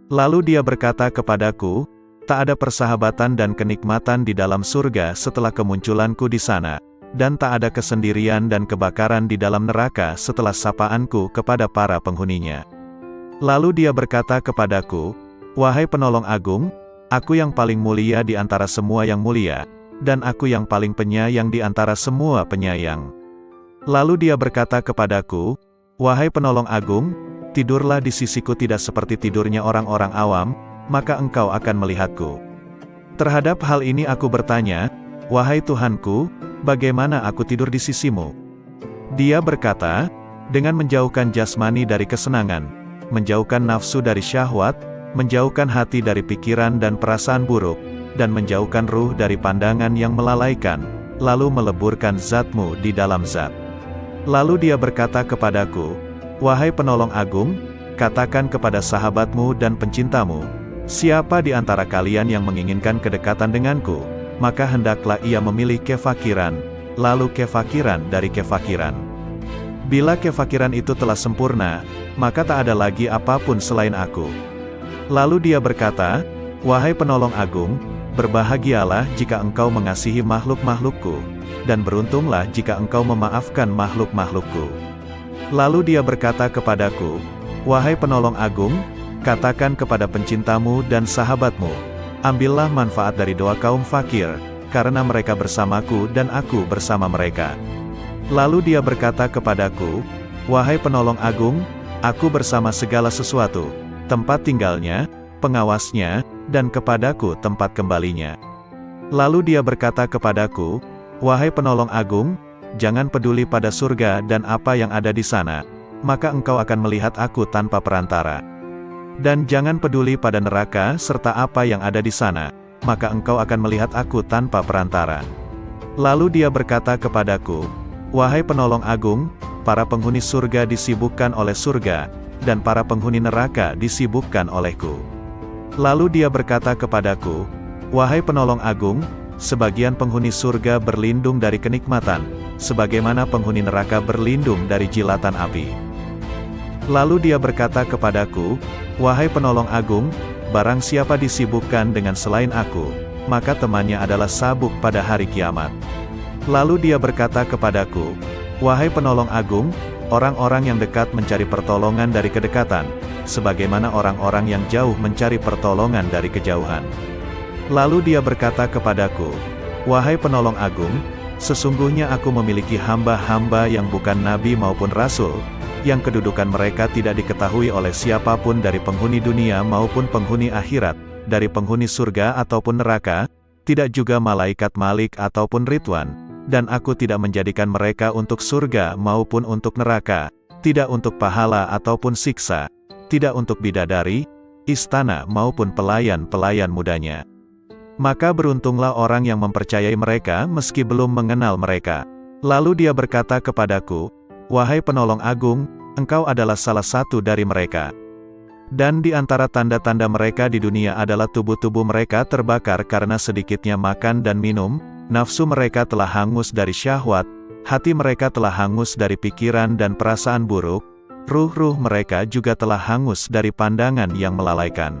Lalu dia berkata kepadaku, "Tak ada persahabatan dan kenikmatan di dalam surga setelah kemunculanku di sana, dan tak ada kesendirian dan kebakaran di dalam neraka setelah sapaanku kepada para penghuninya." Lalu dia berkata kepadaku, "Wahai penolong agung, aku yang paling mulia di antara semua yang mulia, dan aku yang paling penyayang di antara semua penyayang." Lalu dia berkata kepadaku, "Wahai penolong agung, tidurlah di sisiku tidak seperti tidurnya orang-orang awam, maka engkau akan melihatku." Terhadap hal ini aku bertanya, "Wahai Tuhanku, bagaimana aku tidur di sisimu?" Dia berkata, "Dengan menjauhkan jasmani dari kesenangan, menjauhkan nafsu dari syahwat, menjauhkan hati dari pikiran dan perasaan buruk, dan menjauhkan ruh dari pandangan yang melalaikan, lalu meleburkan zatmu di dalam zat." Lalu dia berkata kepadaku, "Wahai penolong agung, katakan kepada sahabatmu dan pencintamu, siapa di antara kalian yang menginginkan kedekatan denganku, maka hendaklah ia memilih kefakiran, lalu kefakiran dari kefakiran. Bila kefakiran itu telah sempurna, maka tak ada lagi apapun selain aku." Lalu dia berkata, "Wahai penolong agung, berbahagialah jika engkau mengasihi makhluk-makhlukku, dan beruntunglah jika engkau memaafkan makhluk-makhlukku." Lalu dia berkata kepadaku, "Wahai penolong agung, katakan kepada pencintamu dan sahabatmu, ambillah manfaat dari doa kaum fakir, karena mereka bersamaku dan aku bersama mereka." Lalu dia berkata kepadaku, "Wahai penolong agung, aku bersama segala sesuatu, tempat tinggalnya, pengawasnya, dan kepadaku tempat kembalinya." Lalu dia berkata kepadaku, "Wahai penolong agung, jangan peduli pada surga dan apa yang ada di sana, maka engkau akan melihat aku tanpa perantara. Dan jangan peduli pada neraka serta apa yang ada di sana, maka engkau akan melihat aku tanpa perantara." Lalu dia berkata kepadaku, "Wahai penolong agung, para penghuni surga disibukkan oleh surga, dan para penghuni neraka disibukkan olehku." Lalu dia berkata kepadaku, "Wahai penolong agung, sebagian penghuni surga berlindung dari kenikmatan, sebagaimana penghuni neraka berlindung dari jilatan api." Lalu dia berkata kepadaku, "Wahai penolong agung, barang siapa disibukkan dengan selain aku, maka temannya adalah sabuk pada hari kiamat." Lalu dia berkata kepadaku, "Wahai penolong agung, orang-orang yang dekat mencari pertolongan dari kedekatan, sebagaimana orang-orang yang jauh mencari pertolongan dari kejauhan." Lalu dia berkata kepadaku, "Wahai penolong agung, sesungguhnya aku memiliki hamba-hamba yang bukan nabi maupun rasul, yang kedudukan mereka tidak diketahui oleh siapapun dari penghuni dunia maupun penghuni akhirat, dari penghuni surga ataupun neraka, tidak juga malaikat Malik ataupun Ridwan, dan aku tidak menjadikan mereka untuk surga maupun untuk neraka, tidak untuk pahala ataupun siksa, tidak untuk bidadari, istana maupun pelayan-pelayan mudanya. Maka beruntunglah orang yang mempercayai mereka meski belum mengenal mereka." Lalu dia berkata kepadaku, "Wahai penolong agung, engkau adalah salah satu dari mereka. Dan di antara tanda-tanda mereka di dunia adalah tubuh-tubuh mereka terbakar karena sedikitnya makan dan minum, nafsu mereka telah hangus dari syahwat, hati mereka telah hangus dari pikiran dan perasaan buruk, ruh-ruh mereka juga telah hangus dari pandangan yang melalaikan.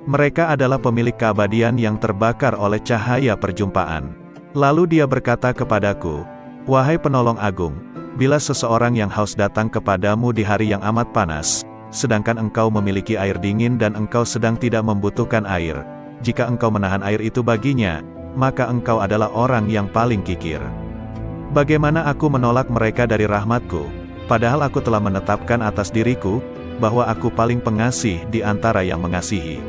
Mereka adalah pemilik keabadian yang terbakar oleh cahaya perjumpaan." Lalu dia berkata kepadaku, "Wahai penolong agung, bila seseorang yang haus datang kepadamu di hari yang amat panas, sedangkan engkau memiliki air dingin dan engkau sedang tidak membutuhkan air, jika engkau menahan air itu baginya, maka engkau adalah orang yang paling kikir. Bagaimana aku menolak mereka dari rahmatku, padahal aku telah menetapkan atas diriku, bahwa aku paling pengasih di antara yang mengasihi."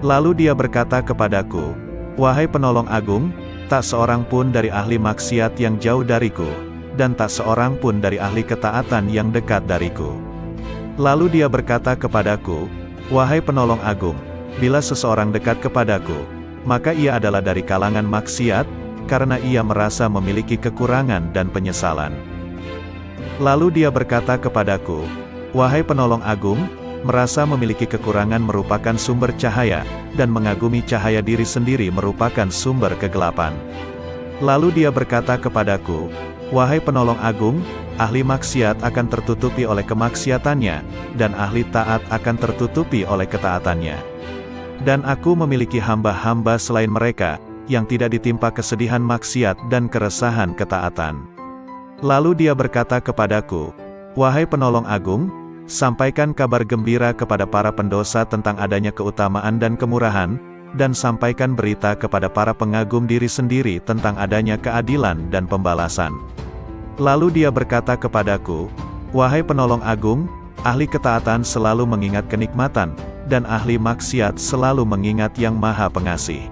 Lalu dia berkata kepadaku, "Wahai penolong agung, tak seorang pun dari ahli maksiat yang jauh dariku, dan tak seorang pun dari ahli ketaatan yang dekat dariku." Lalu dia berkata kepadaku, "Wahai penolong agung, bila seseorang dekat kepadaku, maka ia adalah dari kalangan maksiat, karena ia merasa memiliki kekurangan dan penyesalan. Lalu dia berkata kepadaku, "Wahai penolong agung, merasa memiliki kekurangan merupakan sumber cahaya, dan mengagumi cahaya diri sendiri merupakan sumber kegelapan." Lalu dia berkata kepadaku, "Wahai penolong agung, ahli maksiat akan tertutupi oleh kemaksiatannya, dan ahli taat akan tertutupi oleh ketaatannya. Dan aku memiliki hamba-hamba selain mereka, yang tidak ditimpa kesedihan maksiat dan keresahan ketaatan." Lalu dia berkata kepadaku, "Wahai penolong agung, sampaikan kabar gembira kepada para pendosa tentang adanya keutamaan dan kemurahan, dan sampaikan berita kepada para pengagum diri sendiri tentang adanya keadilan dan pembalasan." Lalu dia berkata kepadaku, "Wahai penolong agung, ahli ketaatan selalu mengingat kenikmatan, dan ahli maksiat selalu mengingat yang Maha Pengasih."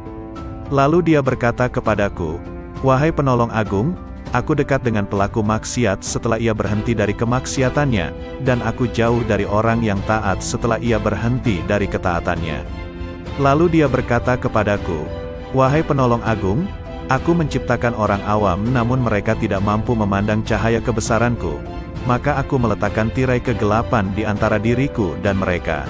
Lalu dia berkata kepadaku, "Wahai penolong agung, aku dekat dengan pelaku maksiat setelah ia berhenti dari kemaksiatannya, dan aku jauh dari orang yang taat setelah ia berhenti dari ketaatannya." Lalu dia berkata kepadaku, "Wahai penolong agung, aku menciptakan orang awam namun mereka tidak mampu memandang cahaya kebesaranku, maka aku meletakkan tirai kegelapan di antara diriku dan mereka.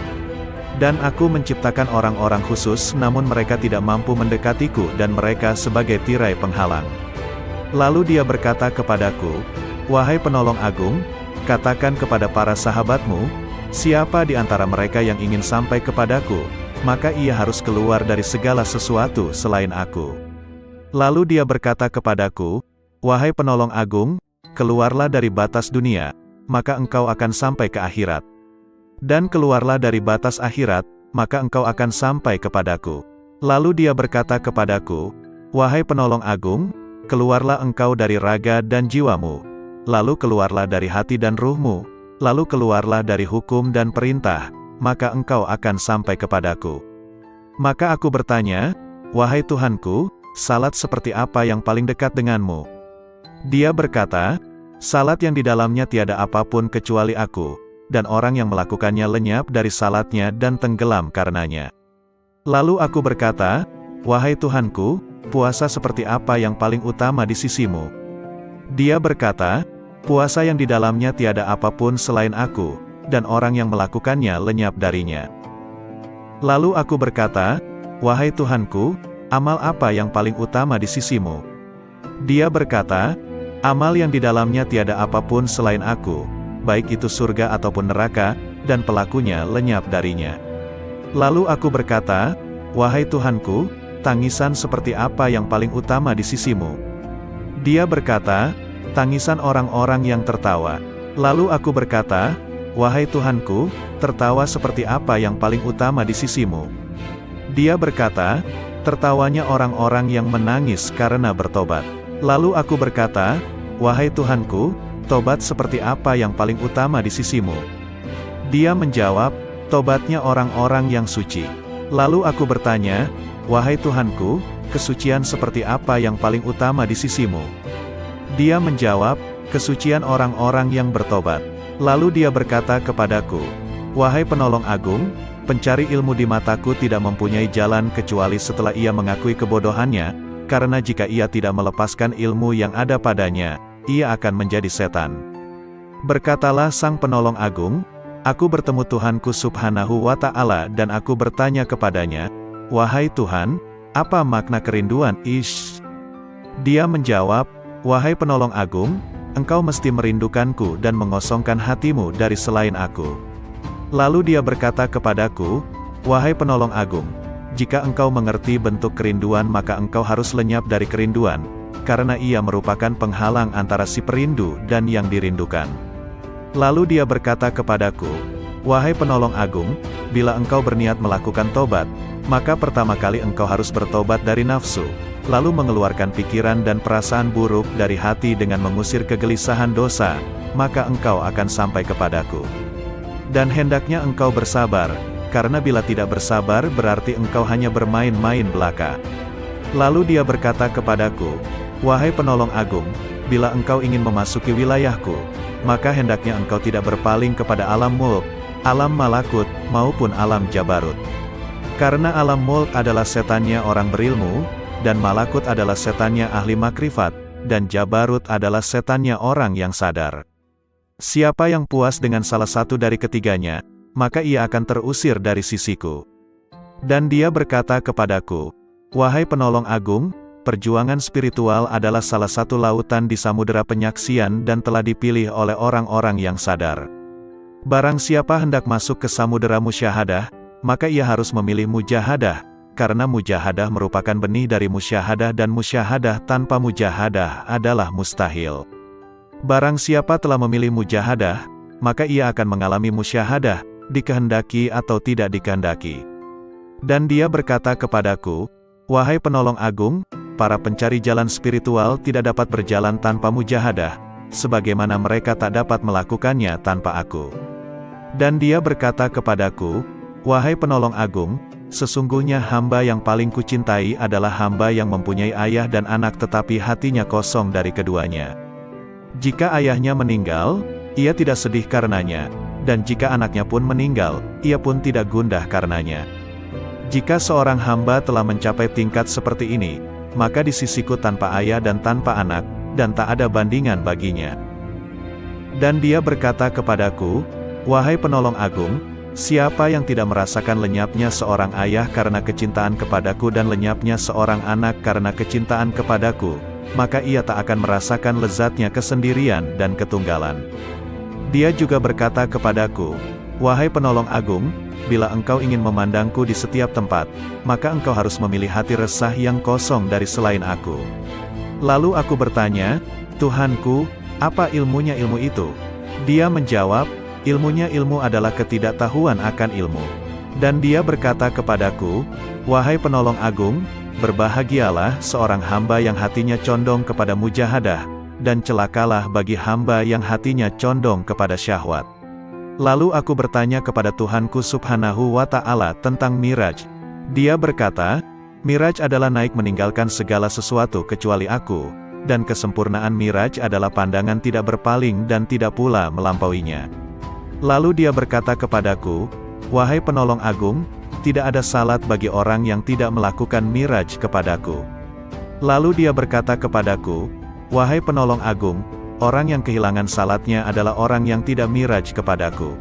Dan aku menciptakan orang-orang khusus namun mereka tidak mampu mendekatiku dan mereka sebagai tirai penghalang." Lalu dia berkata kepadaku, "Wahai penolong agung, katakan kepada para sahabatmu, siapa di antara mereka yang ingin sampai kepadaku, maka ia harus keluar dari segala sesuatu selain aku." Lalu dia berkata kepadaku, "Wahai penolong agung, keluarlah dari batas dunia, maka engkau akan sampai ke akhirat. Dan keluarlah dari batas akhirat, maka engkau akan sampai kepadaku." Lalu dia berkata kepadaku, "Wahai penolong agung, keluarlah engkau dari raga dan jiwamu, lalu keluarlah dari hati dan ruhmu, lalu keluarlah dari hukum dan perintah, maka engkau akan sampai kepadaku." Maka aku bertanya, "Wahai Tuhanku, salat seperti apa yang paling dekat denganmu?" Dia berkata, "Salat yang di dalamnya tiada apapun kecuali aku, dan orang yang melakukannya lenyap dari salatnya dan tenggelam karenanya." Lalu aku berkata, "Wahai Tuhanku, puasa seperti apa yang paling utama di sisimu?" Dia berkata, "Puasa yang di dalamnya tiada apapun selain aku, dan orang yang melakukannya lenyap darinya." Lalu aku berkata, "Wahai Tuhanku, amal apa yang paling utama di sisimu?" Dia berkata, "Amal yang di dalamnya tiada apapun selain aku, baik itu surga ataupun neraka, dan pelakunya lenyap darinya." Lalu aku berkata, "Wahai Tuhanku, tangisan seperti apa yang paling utama di sisimu?" Dia berkata, "Tangisan orang-orang yang tertawa." Lalu aku berkata, "Wahai Tuhanku, tertawa seperti apa yang paling utama di sisimu?" Dia berkata, "Tertawanya orang-orang yang menangis karena bertobat." Lalu aku berkata, "Wahai Tuhanku, tobat seperti apa yang paling utama di sisimu?" Dia menjawab, "Tobatnya orang-orang yang suci." Lalu aku bertanya, "Wahai Tuhanku, kesucian seperti apa yang paling utama di sisimu?" Dia menjawab, "Kesucian orang-orang yang bertobat." Lalu dia berkata kepadaku, "Wahai penolong agung, pencari ilmu di mataku tidak mempunyai jalan kecuali setelah ia mengakui kebodohannya, karena jika ia tidak melepaskan ilmu yang ada padanya, ia akan menjadi setan." Berkatalah sang penolong agung, "Aku bertemu Tuhanku subhanahu wa ta'ala dan aku bertanya kepadanya, 'Wahai Tuhan, apa makna kerinduan?' Dia menjawab, 'Wahai penolong agung, engkau mesti merindukanku dan mengosongkan hatimu dari selain aku.' Lalu dia berkata kepadaku, 'Wahai penolong agung, jika engkau mengerti bentuk kerinduan maka engkau harus lenyap dari kerinduan, karena ia merupakan penghalang antara si perindu dan yang dirindukan.' Lalu dia berkata kepadaku, 'Wahai penolong agung, bila engkau berniat melakukan tobat, maka pertama kali engkau harus bertobat dari nafsu, lalu mengeluarkan pikiran dan perasaan buruk dari hati dengan mengusir kegelisahan dosa, maka engkau akan sampai kepadaku. Dan hendaknya engkau bersabar, karena bila tidak bersabar berarti engkau hanya bermain-main belaka.' Lalu dia berkata kepadaku, 'Wahai penolong agung, bila engkau ingin memasuki wilayahku, maka hendaknya engkau tidak berpaling kepada alam mulk, alam malakut, maupun alam jabarut. Karena alam mulk adalah setannya orang berilmu, dan Malakut adalah setannya ahli makrifat, dan Jabarut adalah setannya orang yang sadar. Siapa yang puas dengan salah satu dari ketiganya, maka ia akan terusir dari sisiku. Dan dia berkata kepadaku, wahai penolong agung, perjuangan spiritual adalah salah satu lautan di samudera penyaksian dan telah dipilih oleh orang-orang yang sadar. Barang siapa hendak masuk ke samudera musyahadah, maka ia harus memilih mujahadah, karena mujahadah merupakan benih dari musyahadah dan musyahadah tanpa mujahadah adalah mustahil. Barang siapa telah memilih mujahadah, maka ia akan mengalami musyahadah, dikehendaki atau tidak dikehendaki. Dan dia berkata kepadaku, wahai penolong agung, para pencari jalan spiritual tidak dapat berjalan tanpa mujahadah, sebagaimana mereka tak dapat melakukannya tanpa aku. Dan dia berkata kepadaku, wahai penolong agung, sesungguhnya hamba yang paling kucintai adalah hamba yang mempunyai ayah dan anak tetapi hatinya kosong dari keduanya. Jika ayahnya meninggal, ia tidak sedih karenanya, dan jika anaknya pun meninggal, ia pun tidak gundah karenanya. Jika seorang hamba telah mencapai tingkat seperti ini, maka di sisiku tanpa ayah dan tanpa anak, dan tak ada bandingan baginya. Dan dia berkata kepadaku, wahai penolong agung, siapa yang tidak merasakan lenyapnya seorang ayah karena kecintaan kepadaku dan lenyapnya seorang anak karena kecintaan kepadaku, maka ia tak akan merasakan lezatnya kesendirian dan ketunggalan. Dia juga berkata kepadaku, wahai penolong agung, bila engkau ingin memandangku di setiap tempat, maka engkau harus memilih hati resah yang kosong dari selain aku. Lalu aku bertanya, Tuhanku, apa ilmunya ilmu itu? Dia menjawab, ilmunya ilmu adalah ketidaktahuan akan ilmu. Dan dia berkata kepadaku, wahai penolong agung, berbahagialah seorang hamba yang hatinya condong kepada mujahadah, dan celakalah bagi hamba yang hatinya condong kepada syahwat. Lalu aku bertanya kepada Tuhanku subhanahu wa ta'ala tentang Miraj. Dia berkata, Miraj adalah naik meninggalkan segala sesuatu kecuali aku, dan kesempurnaan Miraj adalah pandangan tidak berpaling dan tidak pula melampauinya. Lalu dia berkata kepadaku, wahai penolong agung, tidak ada salat bagi orang yang tidak melakukan miraj kepadaku. Lalu dia berkata kepadaku, wahai penolong agung, orang yang kehilangan salatnya adalah orang yang tidak miraj kepadaku.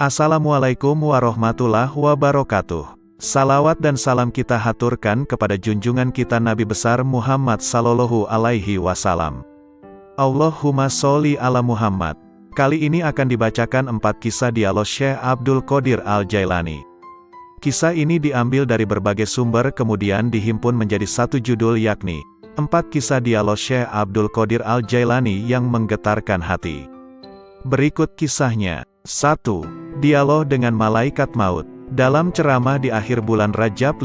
Assalamualaikum warahmatullahi wabarakatuh. Salawat dan salam kita haturkan kepada junjungan kita Nabi besar Muhammad sallallahu alaihi wasallam. Allahumma sholli ala Muhammad. Kali ini akan dibacakan 4 kisah dialog Syekh Abdul Qadir Al-Jailani. Kisah ini diambil dari berbagai sumber kemudian dihimpun menjadi satu judul yakni 4 kisah dialog Syekh Abdul Qadir Al-Jailani yang menggetarkan hati. Berikut kisahnya. 1. Dialog dengan malaikat maut. Dalam ceramah di akhir bulan Rajab